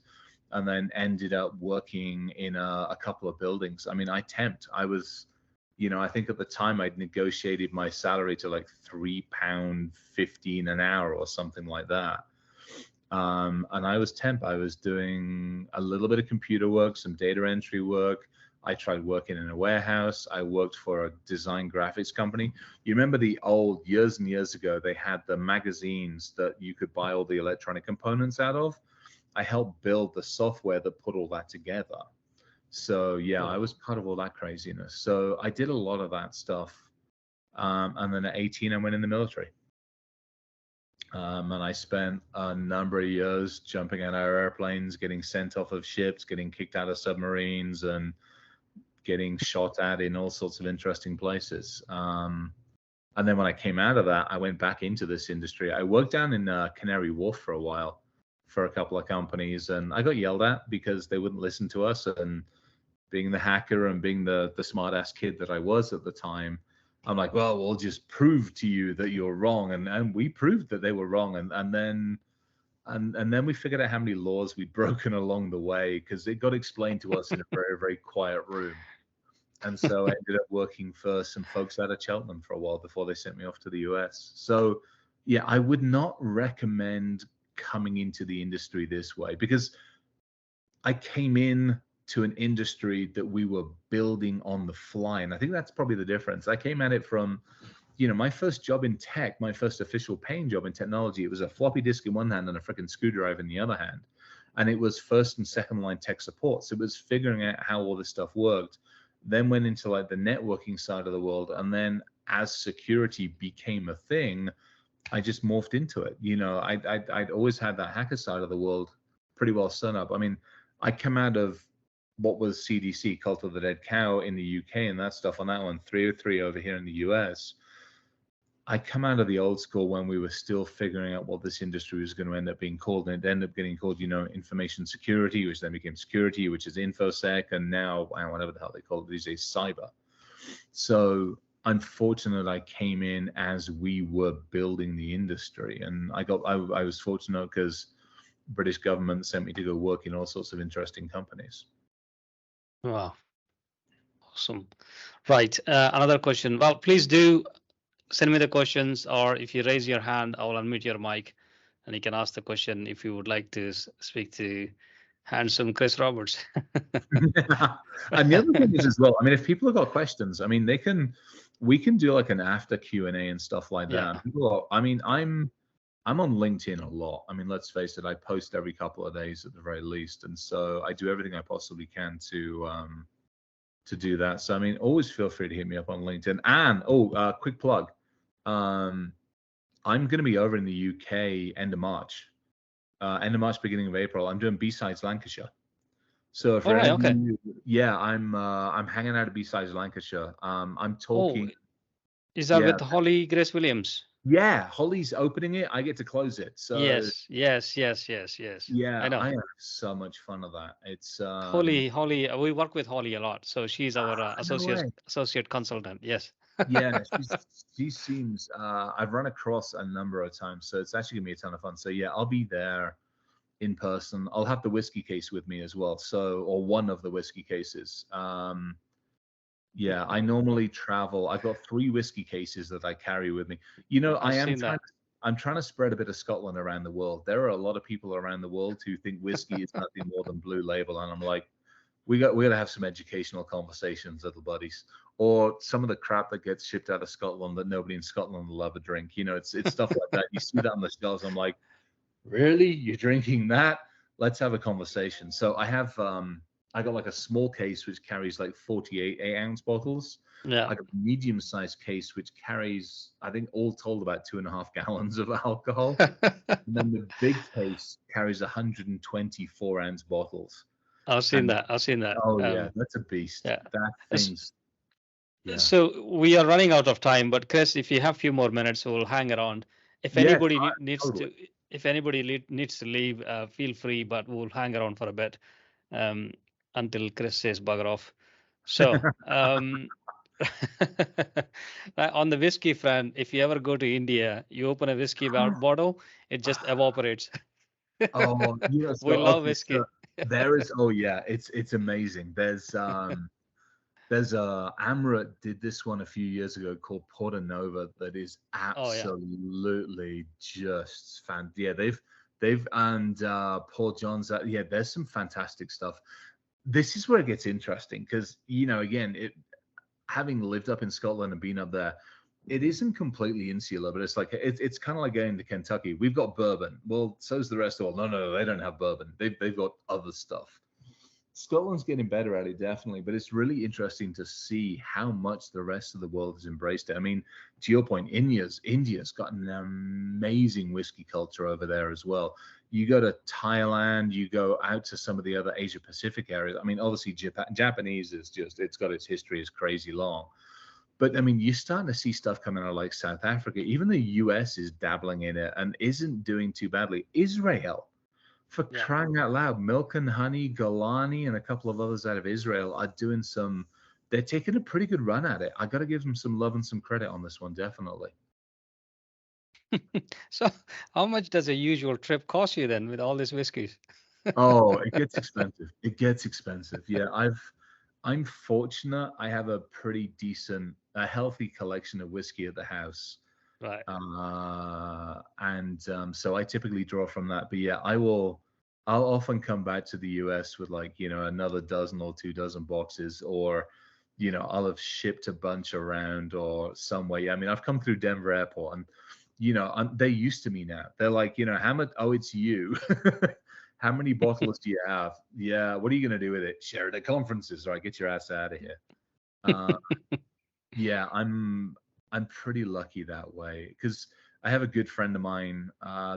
and then ended up working in a couple of buildings. I mean, I temped. I think at the time I'd negotiated my salary to like £3.15 an hour or something like that. And I was temp. I was doing a little bit of computer work, some data entry work. I tried working in a warehouse. I worked for a design graphics company. You remember the old years and years ago, they had the magazines that you could buy all the electronic components out of. I helped build the software that put all that together. So yeah, I Oh, was part of all that craziness. So I did a lot of that stuff. And then at 18, I went in the military. And I spent a number of years jumping out of airplanes, getting sent off of ships, getting kicked out of submarines, and getting shot at in all sorts of interesting places. And then when I came out of that, I went back into this industry. I worked down in Canary Wharf for a while for a couple of companies, and I got yelled at because they wouldn't listen to us. And being the hacker and being the smart ass kid that I was at the time, I'm like, well, we'll just prove to you that you're wrong. And we proved that they were wrong. And then we figured out how many laws we'd broken along the way, because it got explained to us in a very, very quiet room. And so I ended up working for some folks out of Cheltenham for a while before they sent me off to the US. So yeah, I would not recommend coming into the industry this way, because I came in to an industry that we were building on the fly. And I think that's probably the difference. I came at it from, my first job in tech, my first official paying job in technology, it was a floppy disk in one hand and a freaking screwdriver in the other hand. And it was first and second line tech support. So it was figuring out how all this stuff worked, then went into like the networking side of the world. And then as security became a thing, I just morphed into it. I'd always had that hacker side of the world pretty well sewn up. I mean, I come out of what was CDC, Cult of the Dead Cow in the UK and that stuff on that one, 303 over here in the US. I come out of the old school when we were still figuring out what this industry was going to end up being called. And it ended up getting called, information security, which then became security, which is InfoSec. And now, whatever the hell they call it these days, cyber. So I'm fortunate I came in as we were building the industry. And I was fortunate because British government sent me to go work in all sorts of interesting companies. wow. Awesome. Right. Another question. Well, please do send me the questions, or if you raise your hand, I will unmute your mic and you can ask the question if you would like to speak to handsome Chris Roberts. And the other thing is as well, I mean, if people have got questions, I mean, we can do like an after Q&A and stuff like that. Yeah. I'm on LinkedIn a lot. I mean, let's face it, I post every couple of days at the very least. And so I do everything I possibly can to do that. So, I mean, always feel free to hit me up on LinkedIn. And, quick plug. I'm going to be over in the UK end of March, beginning of April. I'm doing B-Sides Lancashire. So for All right. any of Okay. you, yeah, I'm hanging out at B-Sides Lancashire. I'm Oh, talking, is that yeah, with Holly Grace Williams? yeah. Holly's opening it. I get to close it. So Yes. Yes. Yes. Yes. Yes. I yeah, know. I have so much fun of that. It's Holly. We work with Holly a lot, so she's our no way. associate consultant. Yes. Yeah, she seems. I've run across a number of times, so it's actually gonna be a ton of fun. So yeah, I'll be there in person. I'll have the whiskey case with me as well. So, or one of the whiskey cases. Yeah, I normally travel. I've got 3 whiskey cases that I carry with me. I've seen that. I'm trying to spread a bit of Scotland around the world. There are a lot of people around the world who think whiskey is nothing more than Blue Label, and I'm like, we got to have some educational conversations, little buddies. Or some of the crap that gets shipped out of Scotland that nobody in Scotland will ever drink. It's stuff like that. You see that on the shelves. I'm like, really? You're drinking that? Let's have a conversation. So I got like a small case which carries like 48 8-ounce bottles. Yeah. I got a medium sized case which carries, I think, all told about 2.5 gallons of alcohol. And then the big case carries 124-ounce bottles. I've seen And that. I've seen that. oh yeah, that's a beast. Yeah. That S- thing's yeah. So we are running out of time, but Chris, if you have a few more minutes, we'll hang around. If Yeah, anybody needs totally. to, if anybody needs to leave, feel free, but we'll hang around for a bit um, until Chris says bugger off. So, on the whiskey front, if you ever go to India, you open a whiskey bottle, it just evaporates. Oh, We so love okay, so whiskey. there is oh yeah, it's amazing. There's Amrit did this one a few years ago called Porta Nova that is Oh yeah, absolutely just fan. Yeah, they've and Paul John's yeah, there's some fantastic stuff. This is where it gets interesting because again, having lived up in Scotland and been up there, it isn't completely insular, but it's like it's kind of like going to Kentucky. We've got bourbon. Well, so's the rest of the world. No, they don't have bourbon. They've got other stuff. Scotland's getting better at it, definitely, but it's really interesting to see how much the rest of the world has embraced it. I mean, to your point, India's got an amazing whiskey culture over there as well. You go to Thailand, you go out to some of the other Asia Pacific areas. I mean, obviously, Japanese is just it's got its history is crazy long. But I mean, you're starting to see stuff coming out of like South Africa. Even the US is dabbling in it and isn't doing too badly. Israel, for yeah. crying out loud, Milk and Honey, Golani, and a couple of others out of Israel are doing some. They're taking a pretty good run at it. I got to give them some love and some credit on this one, definitely. So, how much does a usual trip cost you then with all these whiskeys? Oh, it gets expensive. It gets expensive. Yeah, I'm fortunate. I have a pretty decent, a healthy collection of whiskey at the house. Right. And so I typically draw from that. But yeah, I'll often come back to the US with like, another dozen or 2 dozen boxes, or, I'll have shipped a bunch around or some way. I mean, I've come through Denver Airport and, they're used to me now. They're like, how much? Oh, it's you. How many bottles do you have? Yeah. What are you going to do with it? Share it at conferences. All right, get your ass out of here. Uh, yeah, I'm pretty lucky that way because I have a good friend of mine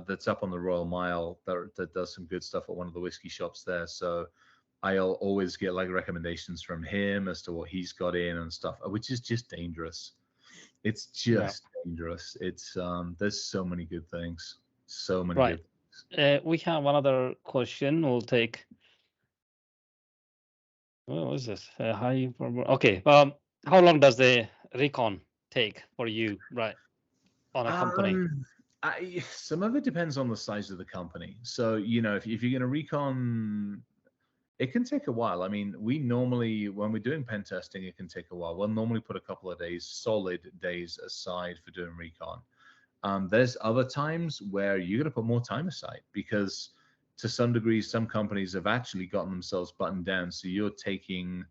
that's up on the Royal Mile that does some good stuff at one of the whiskey shops there. So I'll always get like recommendations from him as to what he's got in and stuff, which is just dangerous. It's Yeah. just dangerous. It's there's so many good things, so many Right. good things. We have another question. We'll take. What was this? Okay. How long does the recon take for you, right, on a company? Um, some of it depends on the size of the company. So if you're going to recon, it can take a while. I mean, we normally, when we're doing pen testing, it can take a while. We'll normally put a couple of days, solid days aside for doing recon. There's other times where you're going to put more time aside because to some degree, some companies have actually gotten themselves buttoned down. So you're taking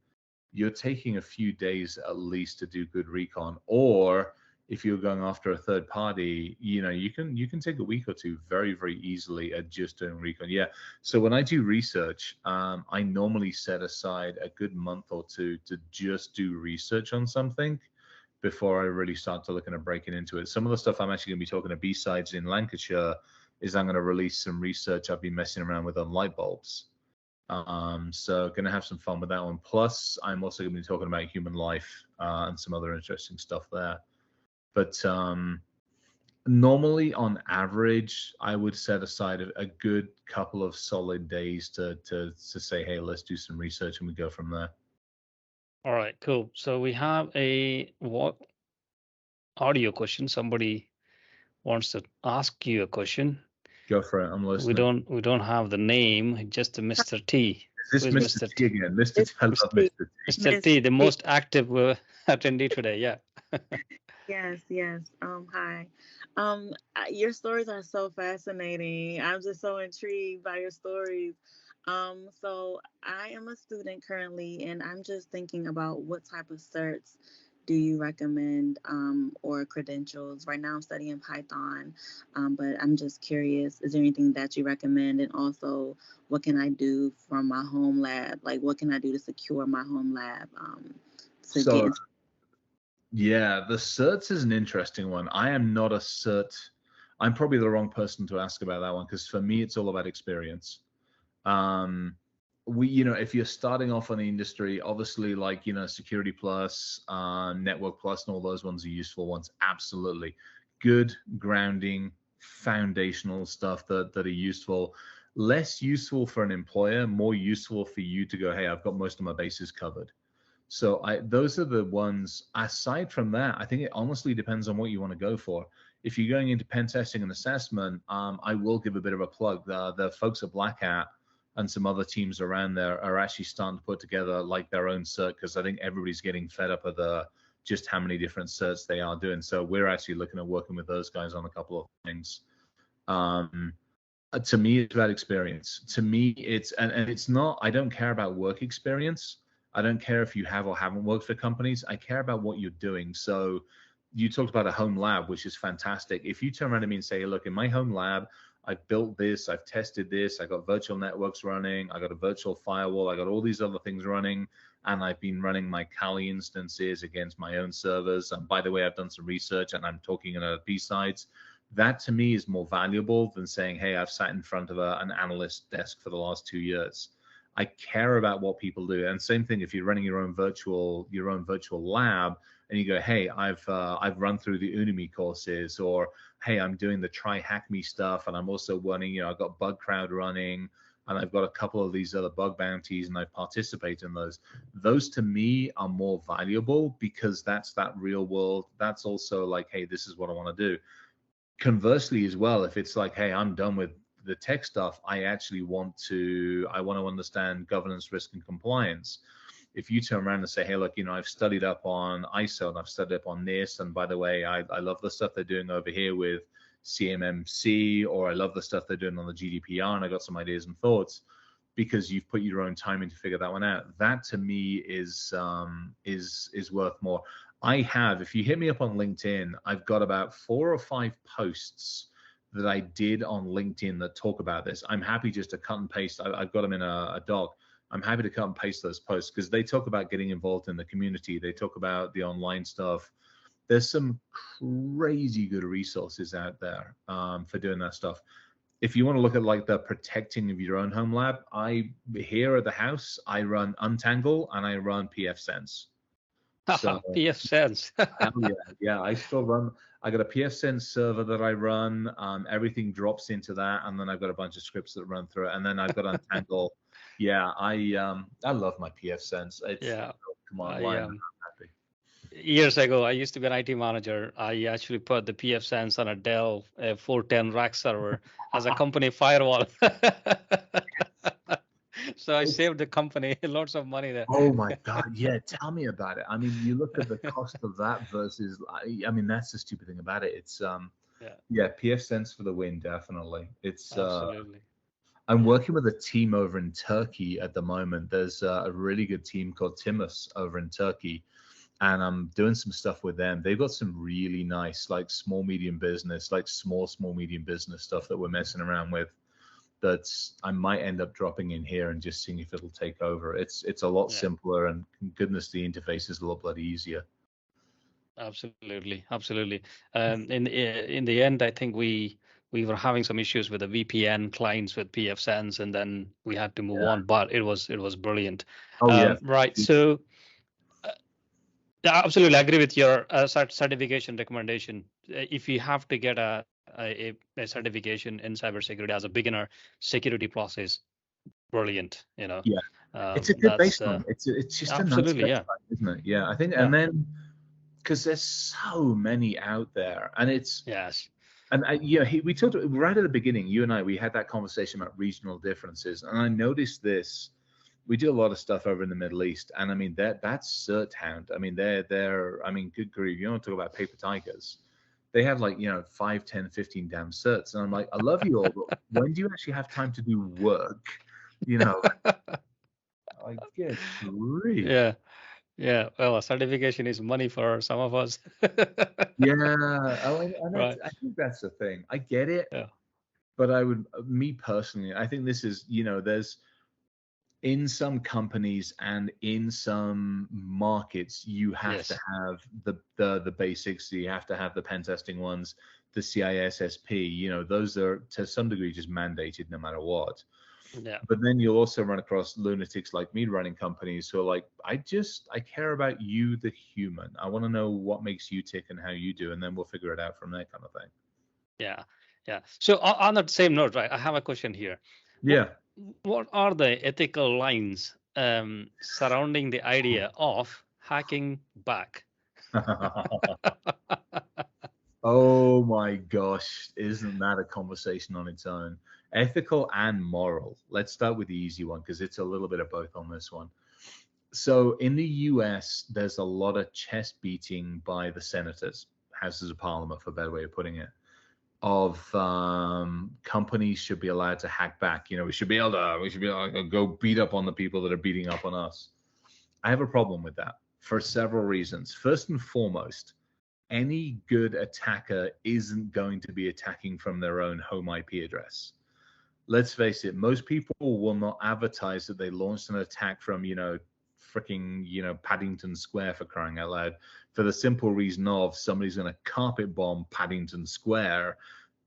a few days at least to do good recon, or if you're going after a third party, you can take a week or two very, very easily at just doing recon. Yeah. So when I do research, I normally set aside a good month or two to just do research on something before I really start to looking at breaking into it. Some of the stuff I'm actually going to be talking to B-sides in Lancashire is I'm going to release some research I've been messing around with on light bulbs. So gonna have some fun with that one. Plus, I'm also gonna be talking about human life and some other interesting stuff there. But normally, on average, I would set aside a good couple of solid days to say, hey, let's do some research, and we go from there. All right, cool. So we have a what audio question. Somebody wants to ask you a question. Go for it. I'm listening. We don't have the name, just a Mr. T. Is this Who is Mr. Mr. T T? again? Mr. T, It's I love Mr. Mr. T. Mr. Miss T, the T. most active attendee today. Yeah. Yes, yes. Hi. Your stories are so fascinating. I'm just so intrigued by your stories. So I am a student currently, and I'm just thinking about what type of certs do you recommend, or credentials. Right now, I'm studying Python, but I'm just curious: is there anything that you recommend? And also, what can I do from my home lab? Like, what can I do to secure my home lab, to get So into? yeah, the certs is an interesting one. I am not a cert. I'm probably the wrong person to ask about that one because for me, it's all about experience. Um, if you're starting off on the industry, obviously, like, Security Plus, Network Plus, and all those ones are useful ones. Absolutely. Good grounding, foundational stuff that are useful. Less useful for an employer, more useful for you to go, hey, I've got most of my bases covered. So those are the ones. Aside from that, I think it honestly depends on what you want to go for. If you're going into pen testing and assessment, I will give a bit of a plug. The folks at Black Hat and some other teams around there are actually starting to put together like their own cert because I think everybody's getting fed up of just how many different certs they are doing. So we're actually looking at working with those guys on a couple of things. Um, to me, it's about experience. To me, and it's not. I don't care about work experience. I don't care if you have or haven't worked for companies. I care about what you're doing. So you talked about a home lab, which is fantastic. If you turn around to me and say, hey, look, in my home lab, I've built this, I've tested this, I got virtual networks running, I got a virtual firewall, I got all these other things running, and I've been running my Kali instances against my own servers. And by the way, I've done some research and I'm talking in B sides. That to me is more valuable than saying, hey, I've sat in front of an analyst desk for the last 2 years. I care about what people do. And same thing if you're running your own virtual lab and you go, hey, I've run through the Udemy courses, or hey, I'm doing the try hack me stuff, and I'm also running, I've got bug crowd running, and I've got a couple of these other bug bounties, and I've participated in those. Those to me are more valuable because that's that real world. That's also like, hey, this is what I want to do. Conversely as well, if it's like, hey, I'm done with the tech stuff, I want to understand governance, risk, and compliance. If you turn around and say, hey, look, I've studied up on ISO and I've studied up on this, and by the way, I love the stuff they're doing over here with CMMC, or I love the stuff they're doing on the GDPR, and I got some ideas and thoughts, because you've put your own time in to figure that one out. That to me is worth more. If you hit me up on LinkedIn, I've got about 4 or 5 posts that I did on LinkedIn that talk about this. I'm happy just to cut and paste. I've got them in a doc. I'm happy to cut and paste those posts because they talk about getting involved in the community. They talk about the online stuff. There's some crazy good resources out there for doing that stuff. If you want to look at like the protecting of your own home lab, here at the house, I run Untangle and I run PFSense. So PF Sense. hell yeah, yeah, I still run. I got a PFSense server that I run. Everything drops into that, and then I've got a bunch of scripts that run through it, and then I've got Untangle. Yeah, I love my PFSense. It's Yeah. command I line. I'm happy. Years ago, I used to be an IT manager. I actually put the PF Sense on a Dell 410 rack server as a company firewall. So I saved the company lots of money there. Oh my God, yeah, tell me about it. I mean, you look at the cost of that versus, I mean, that's the stupid thing about it. It's Yeah, yeah, PFSense for the win, definitely. absolutely. I'm Yeah. working with a team over in Turkey at the moment. There's a really good team called Timus over in Turkey, and I'm doing some stuff with them. They've got some really nice, like small, medium business, like small, medium business stuff that we're messing around with. That's I might end up dropping in here and just seeing if it'll take over. It's a lot Yeah, simpler, and goodness, the interface is a lot bloody easier. absolutely, absolutely. In the end, I think we were having some issues with the VPN clients with PF Sense, and then we had to move Yeah. on. But it was brilliant. Oh yeah. Right. So yeah, absolutely, I agree with your certification recommendation. If you have to get a certification in cybersecurity as a beginner, security process, brilliant. Yeah. It's a good That's baseline. It's just a nice absolutely, yeah, baseline, isn't it? Yeah, I think, yeah, and then because there's so many out there, and yes, we talked right at the beginning. You and we had that conversation about regional differences, and I noticed this. We do a lot of stuff over in the Middle East, and I mean that's cert hound. I mean I mean, good grief, you want to talk about paper tigers? They have like 5, 10, 15 damn certs, and I'm like, I love you all, but when do you actually have time to do work? You know, like good grief. Yeah. Yeah. Well, a certification is money for some of us. Yeah. Oh, and Right. I think that's the thing. I get it, Yeah. but me personally, I think this is, there's in some companies and in some markets, you have to Yes. have the basics. You have to have the pen testing ones, the CISSP. Those are to some degree just mandated no matter what. Yeah. But then you'll also run across lunatics like me running companies who are like, I care about you, the human. I want to know what makes you tick and how you do, and then we'll figure it out from there, kind of thing. Yeah. Yeah. So on that same note, right, I have a question here. What Yeah. what are the ethical lines surrounding the idea of hacking back? Oh my gosh, isn't that a conversation on its own? Ethical and moral. Let's start with the easy one because it's a little bit of both on this one. So in the US, there's a lot of chest beating by the senators, houses of parliament, for a better way of putting it, of companies should be allowed to hack back. We should be able to go beat up on the people that are beating up on us. I have a problem with that for several reasons. First and foremost, any good attacker isn't going to be attacking from their own home IP address. Let's face it, most people will not advertise that they launched an attack from, freaking, Paddington Square, for crying out loud, for the simple reason of somebody's going to carpet bomb Paddington Square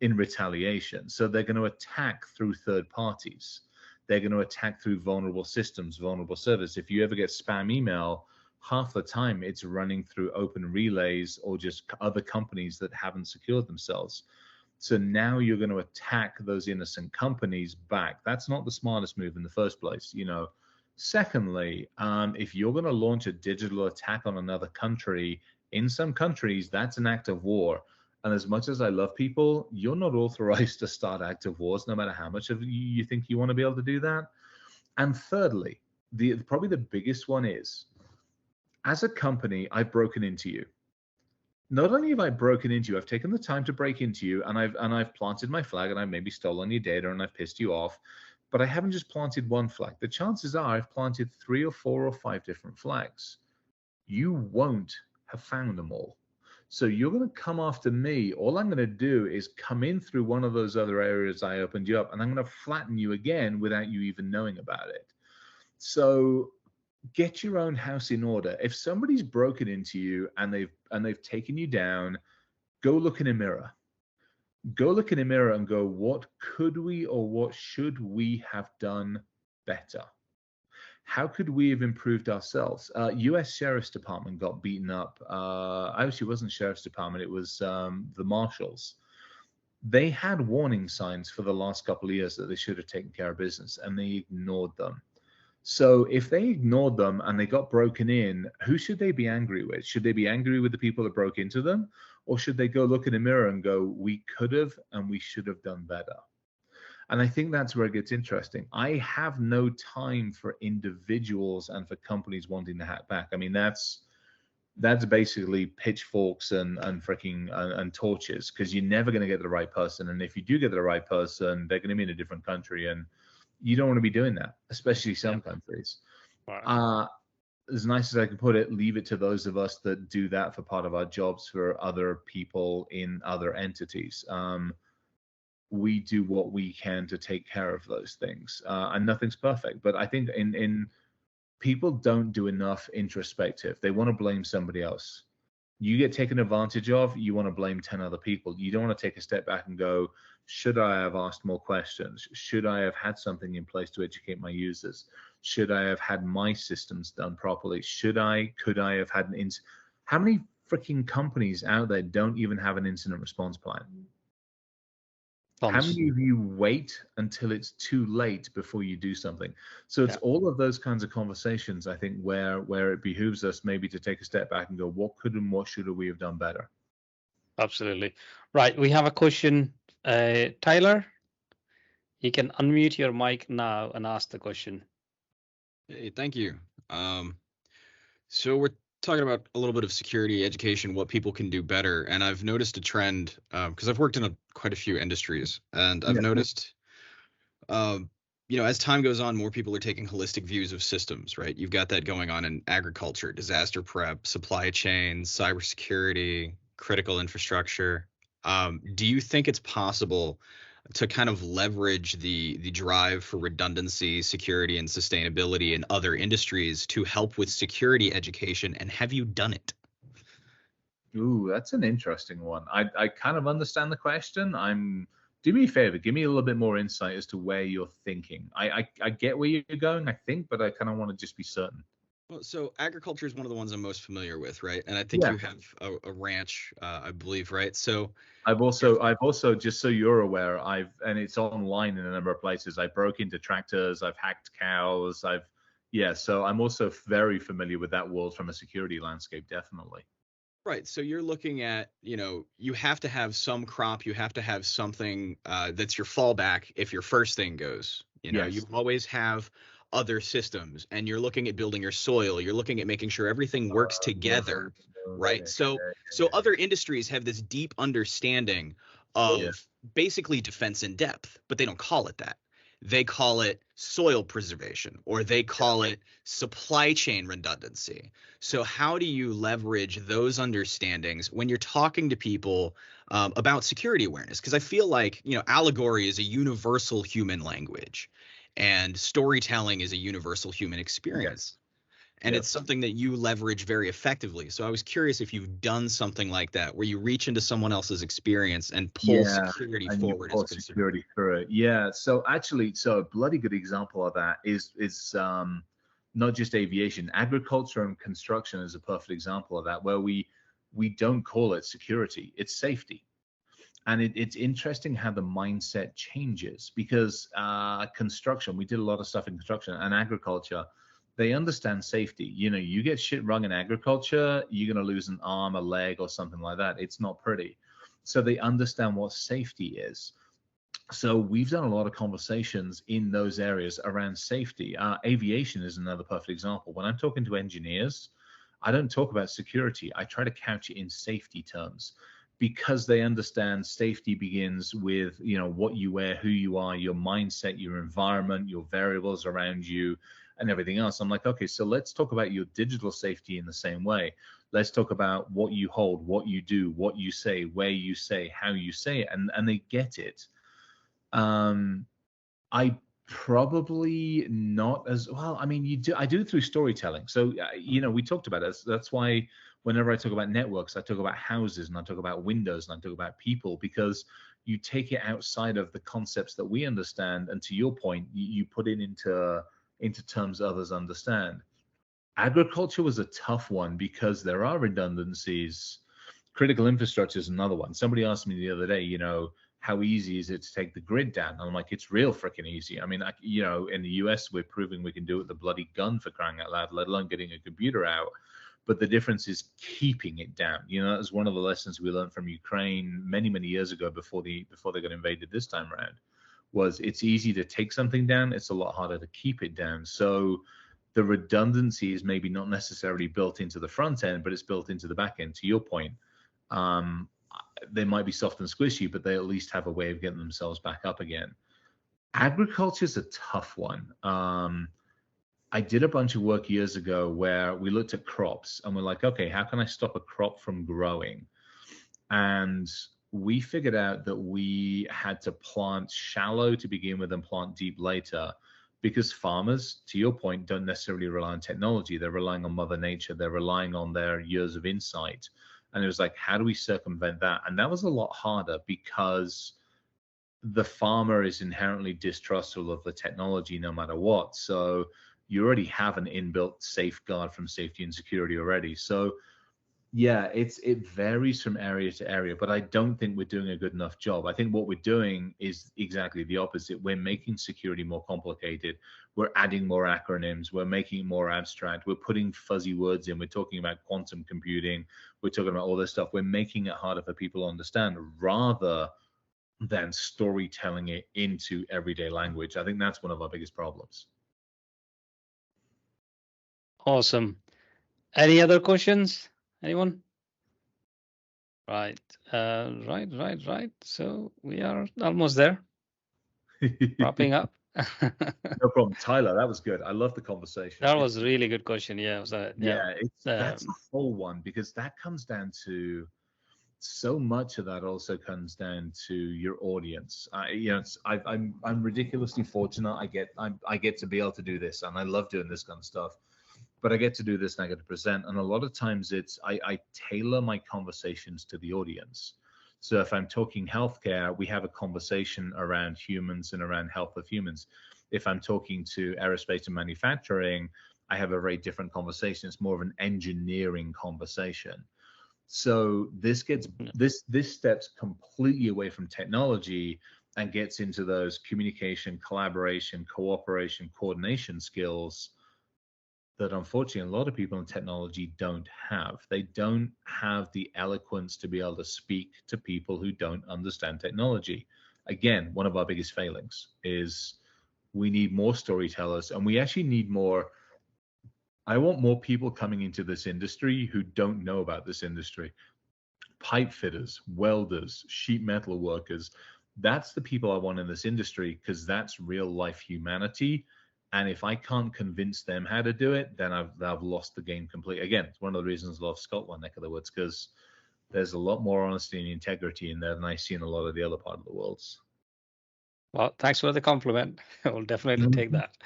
in retaliation. So they're going to attack through third parties. They're going to attack through vulnerable systems, vulnerable servers. If you ever get spam email, half the time it's running through open relays or just other companies that haven't secured themselves. So now you're going to attack those innocent companies back. That's not the smartest move in the first place. Secondly, if you're going to launch a digital attack on another country, in some countries that's an act of war. And as much as I love people, you're not authorized to start active wars, no matter how much of you think you want to be able to do that. And thirdly, probably the biggest one is, as a company, I've broken into you. Not only have I broken into you, I've taken the time to break into you, and I've planted my flag, and I've maybe stolen your data, and I've pissed you off. But I haven't just planted one flag. The chances are I've planted 3 or 4 or 5 different flags. You won't have found them all. So you're going to come after me. All I'm going to do is come in through one of those other areas I opened you up, and I'm going to flatten you again without you even knowing about it. So get your own house in order. If somebody's broken into you and they've taken you down, go look in a mirror. Go look in a mirror and go, what could we or what should we have done better? How could we have improved ourselves? U.S. Sheriff's Department got beaten up. Actually, it wasn't Sheriff's Department. It was the Marshals. They had warning signs for the last couple of years that they should have taken care of business, and they ignored them. So if they ignored them and they got broken in, who should they be angry with? Should they be angry with the people that broke into them? Or should they go look in the mirror and go, we could have and we should have done better? And I think that's where it gets interesting. I have no time for individuals and for companies wanting to hack back. I mean, that's basically pitchforks and freaking and torches, because you're never going to get the right person. And if you do get the right person, they're going to be in a different country, and you don't want to be doing that, especially some countries. Right. As nice as I can put it, leave it to those of us that do that for part of our jobs for other people in other entities. We do what we can to take care of those things, and nothing's perfect. But I think in people don't do enough introspective. They want to blame somebody else. You get taken advantage of, you want to blame 10 other people. You don't want to take a step back and go, should I have asked more questions? Should I have had something in place to educate my users? Should I have had my systems done properly? Could I have had how many freaking companies out there don't even have an incident response plan? How many of you wait until it's too late before you do something? So it's all of those kinds of conversations, I think, where it behooves us maybe to take a step back and go, what could and what should we have done better? Absolutely. Right. We have a question. Tyler, you can unmute your mic now and ask the question. Hey, thank you. So we're talking about a little bit of security education, what people can do better. And I've noticed a trend, because I've worked in quite a few industries, and I've noticed as time goes on, more people are taking holistic views of systems, right? You've got that going on in agriculture, disaster prep, supply chains, cybersecurity, critical infrastructure. Do you think it's possible to kind of leverage the drive for redundancy, security, and sustainability in other industries to help with security education? And have you done it? Ooh, that's an interesting one. I kind of understand the question. Do me a favor, give me a little bit more insight as to where you're thinking. I get where you're going, I think, but I kind of want to just be certain. Well, so agriculture is one of the ones I'm most familiar with, right? And I think Yeah. you have a ranch, I believe, right? So I've also, just so you're aware, and it's online in a number of places. I broke into tractors, I've hacked cows, so I'm also very familiar with that world from a security landscape, definitely. right. So you're looking at, you have to have some crop, you have to have something that's your fallback if your first thing goes. Yes. You always have other systems, and you're looking at building your soil, you're looking at making sure everything works together, right? So other industries have this deep understanding of basically defense in depth, but they don't call it that. They call it soil preservation, or they call it supply chain redundancy. So how do you leverage those understandings when you're talking to people about security awareness? Because I feel like, allegory is a universal human language, and storytelling is a universal human experience. And it's something that you leverage very effectively. So I was curious if you've done something like that, where you reach into someone else's experience and pull security and forward. You pull security through it. Yeah. So actually, a bloody good example of that is not just aviation, agriculture and construction is a perfect example of that, where we don't call it security, it's safety. And it's interesting how the mindset changes, because construction, we did a lot of stuff in construction and agriculture. They understand safety. You get shit wrong in agriculture, you're going to lose an arm, a leg, or something like that. It's not pretty. So they understand what safety is. So we've done a lot of conversations in those areas around safety. Aviation is another perfect example. When I'm talking to engineers, I don't talk about security. I try to couch it in safety terms, because they understand safety begins with, what you wear, who you are, your mindset, your environment, your variables around you, and everything else. I'm like, okay, so let's talk about your digital safety in the same way. Let's talk about what you hold, what you do, what you say, where you say, how you say it, and they get it. I probably not as well. I mean, I do through storytelling. So, we talked about it. That's why whenever I talk about networks, I talk about houses and I talk about windows and I talk about people, because you take it outside of the concepts that we understand. And to your point, you put it into terms others understand. Agriculture was a tough one because there are redundancies. Critical infrastructure is another one. Somebody asked me the other day, how easy is it to take the grid down? And I'm like, it's real freaking easy. I mean, in the US, we're proving we can do it with a bloody gun, for crying out loud, let alone getting a computer out. But the difference is keeping it down. That was one of the lessons we learned from Ukraine many, many years ago, before they got invaded this time around. Was it's easy to take something down, it's a lot harder to keep it down. So the redundancy is maybe not necessarily built into the front end, but it's built into the back end. To your point, they might be soft and squishy, but they at least have a way of getting themselves back up again. Agriculture is a tough one. I did a bunch of work years ago where we looked at crops and we're like, okay, how can I stop a crop from growing? And we figured out that we had to plant shallow to begin with and plant deep later, because farmers, to your point, don't necessarily rely on technology. They're relying on Mother Nature. They're relying on their years of insight. And it was like, how do we circumvent that? And that was a lot harder, because the farmer is inherently distrustful of the technology no matter what. So you already have an inbuilt safeguard from safety and security already. So yeah, it varies from area to area, but I don't think we're doing a good enough job. I think what we're doing is exactly the opposite. We're making security more complicated. We're adding more acronyms. We're making it more abstract. We're putting fuzzy words in. We're talking about quantum computing. We're talking about all this stuff. We're making it harder for people to understand, rather than storytelling it into everyday language. I think that's one of our biggest problems. Awesome. Any other questions? Anyone? Right. Right. So we are almost there, wrapping up. No problem, Tyler. That was good. I love the conversation. That was a really good question. Yeah, it was Yeah, that's a um, whole one, because that comes down to, so much of that also comes down to your audience. I'm ridiculously fortunate. I get to be able to do this, and I love doing this kind of stuff. But I get to do this, and I get to present. And a lot of times, I tailor my conversations to the audience. So if I'm talking healthcare, we have a conversation around humans and around health of humans. If I'm talking to aerospace and manufacturing, I have a very different conversation. It's more of an engineering conversation. So this steps completely away from technology and gets into those communication, collaboration, cooperation, coordination skills that unfortunately a lot of people in technology don't have. They don't have the eloquence to be able to speak to people who don't understand technology. Again, one of our biggest failings is we need more storytellers, and we actually need more. I want more people coming into this industry who don't know about this industry. Pipe fitters, welders, sheet metal workers. That's the people I want in this industry, because that's real life humanity. And if I can't convince them how to do it, then I've lost the game completely. Again, it's one of the reasons I love Scotland, neck of the woods, because there's a lot more honesty and integrity in there than I see in a lot of the other part of the worlds. well, thanks for the compliment. We'll definitely take Mhm. that.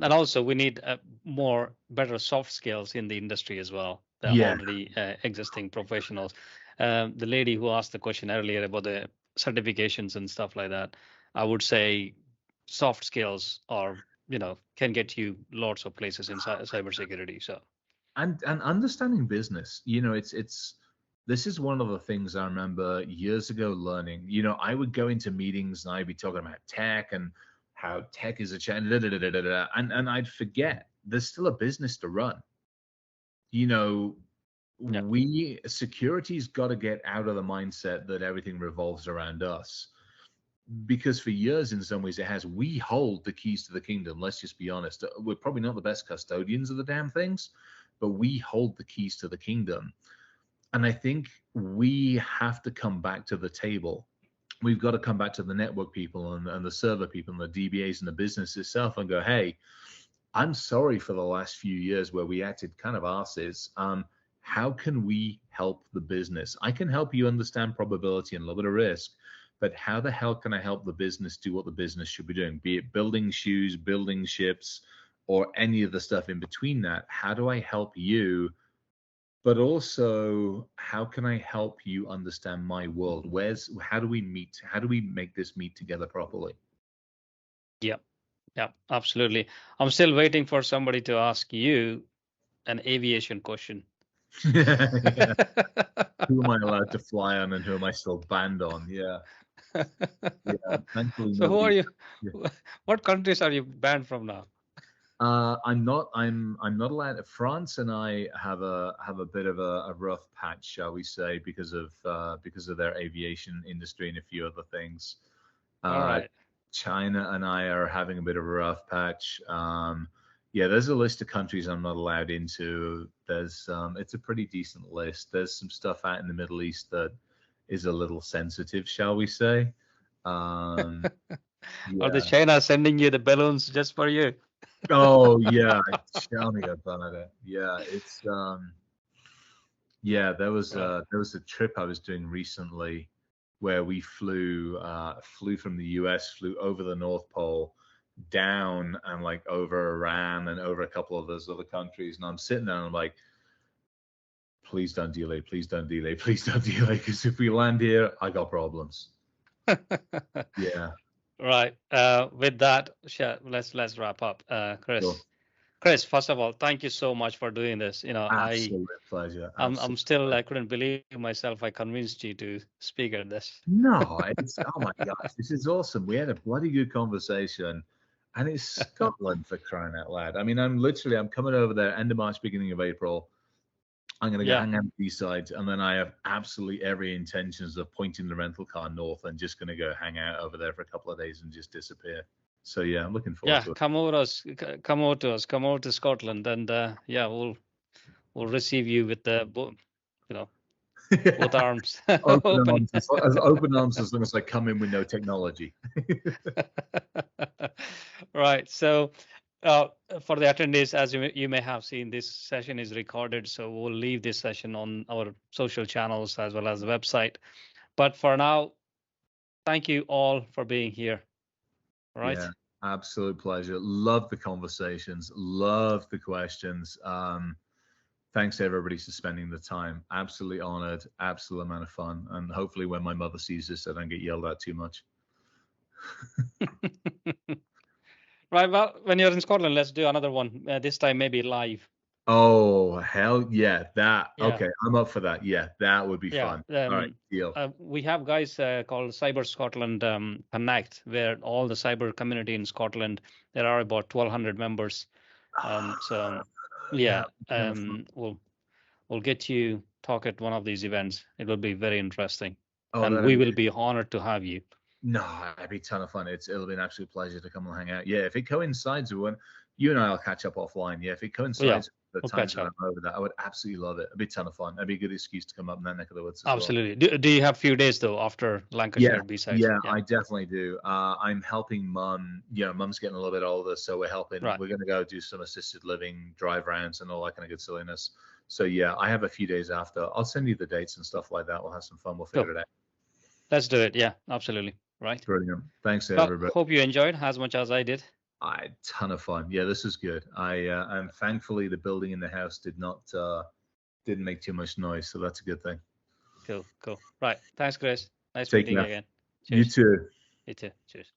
And also, we need more better soft skills in the industry as well. The Yeah, already existing professionals. The lady who asked the question earlier about the certifications and stuff like that, I would say soft skills are, can get you lots of places in cybersecurity. So, and understanding business. It's this is one of the things I remember years ago learning. I would go into meetings and I'd be talking about tech and how tech is a challenge, and I'd forget there's still a business to run. you know yeah, we security's got to get out of the mindset that everything revolves around us, because for years in some ways it has. We hold the keys to the kingdom. Let's just be honest. We're probably not the best custodians of the damn things, but we hold the keys to the kingdom. And I think we have to come back to the table. We've got to come back to the network people and the server people and the DBAs and the business itself and go, hey, I'm sorry for the last few years where we acted kind of asses. How can we help the business? I can help you understand probability and a little bit of risk, but how the hell can I help the business do what the business should be doing? Be it building shoes, building ships, or any of the stuff in between that. How do I help you? But also, how can I help you understand my world? How do we meet? How do we make this meet together properly? yeah, yeah, absolutely. I'm still waiting for somebody to ask you an aviation question. Yeah. Who am I allowed to fly on and who am I still banned on? Yeah. Yeah. Thankfully, So who are nobody. you? Yeah. What countries are you banned from now? I'm not. I'm not allowed. France and I have a bit of a rough patch, shall we say, because of their aviation industry and a few other things. All Uh, right. China and I are having a bit of a rough patch. Yeah, there's a list of countries I'm not allowed into. It's a pretty decent list. There's some stuff out in the Middle East that is a little sensitive, shall we say? Um, Or the yeah. China sending you the balloons just for you? Oh yeah, tell me about it. Yeah, yeah, Right. there was a trip I was doing recently where we flew from the US, flew over the North Pole, down and like over Iran and over a couple of those other countries. And I'm sitting there and I'm like, please don't delay, please don't delay, please don't delay, because if we land here, I got problems. Yeah, Right. With that, let's wrap up. sure. Chris, first of all, thank you so much for doing this. Absolute pleasure. I'm Absolute still, pleasure. I couldn't believe myself. I convinced you to speak at this. No, it's oh my gosh, this is awesome. We had a bloody good conversation, and it's Scotland for crying out loud. I mean, I'm coming over there end of March, beginning of April. I'm gonna go Yeah. hang out with Iniside, and then I have absolutely every intentions of pointing the rental car north and just gonna go hang out over there for a couple of days and just disappear. So yeah, I'm looking forward Yeah. to it. Come over us. Come over to us. Come over to Scotland, and yeah, we'll receive you with the, you know, Both arms Open open. arms, as open arms as long as I come in with no technology. Right. So, for the attendees, as you may have seen, this session is recorded, so we'll leave this session on our social channels as well as the website. But for now, thank you all for being here. All right. Yeah, absolute pleasure. Love the conversations. Love the questions. Thanks to everybody for spending the time. Absolutely honored. Absolute amount of fun. And hopefully when my mother sees this, I don't get yelled at too much. Right. Well, when you're in Scotland, let's do another one. This time maybe live. Oh, hell yeah. That. Yeah. Okay. I'm up for that. Yeah, that would be Yeah. fun. All right. Deal. We have guys called Cyber Scotland Connect, where all the cyber community in Scotland, there are about 1,200 members. So yeah, we'll get you talk at one of these events. It will be very interesting, and we will be honored to have you. No, it'd be a ton of fun. It'll be an absolute pleasure to come and hang out. Yeah, if it coincides with one, you and I'll catch up offline. Yeah, if it coincides with the times that I'm over that, I would absolutely love it. It'd be a ton of fun. It'd be a good excuse to come up in that neck of the woods as absolutely. Well. Do you have a few days though after Lancashire B-sides? Yeah, I definitely do. I'm helping Mum. Mum's getting a little bit older, so we're helping. Right. We're going to go do some assisted living drive rounds and all that kind of good silliness. So yeah, I have a few days after. I'll send you the dates and stuff like that. We'll have some fun. We'll figure it out. Let's do it. Yeah, absolutely. Right. Brilliant. Thanks, everybody. Hope you enjoyed as much as I did. I had a ton of fun. Yeah, this is good. And thankfully the building in the house didn't make too much noise, so that's a good thing. Cool. Right. Thanks, Chris. Nice meeting you again. Cheers. You too. You too. Cheers.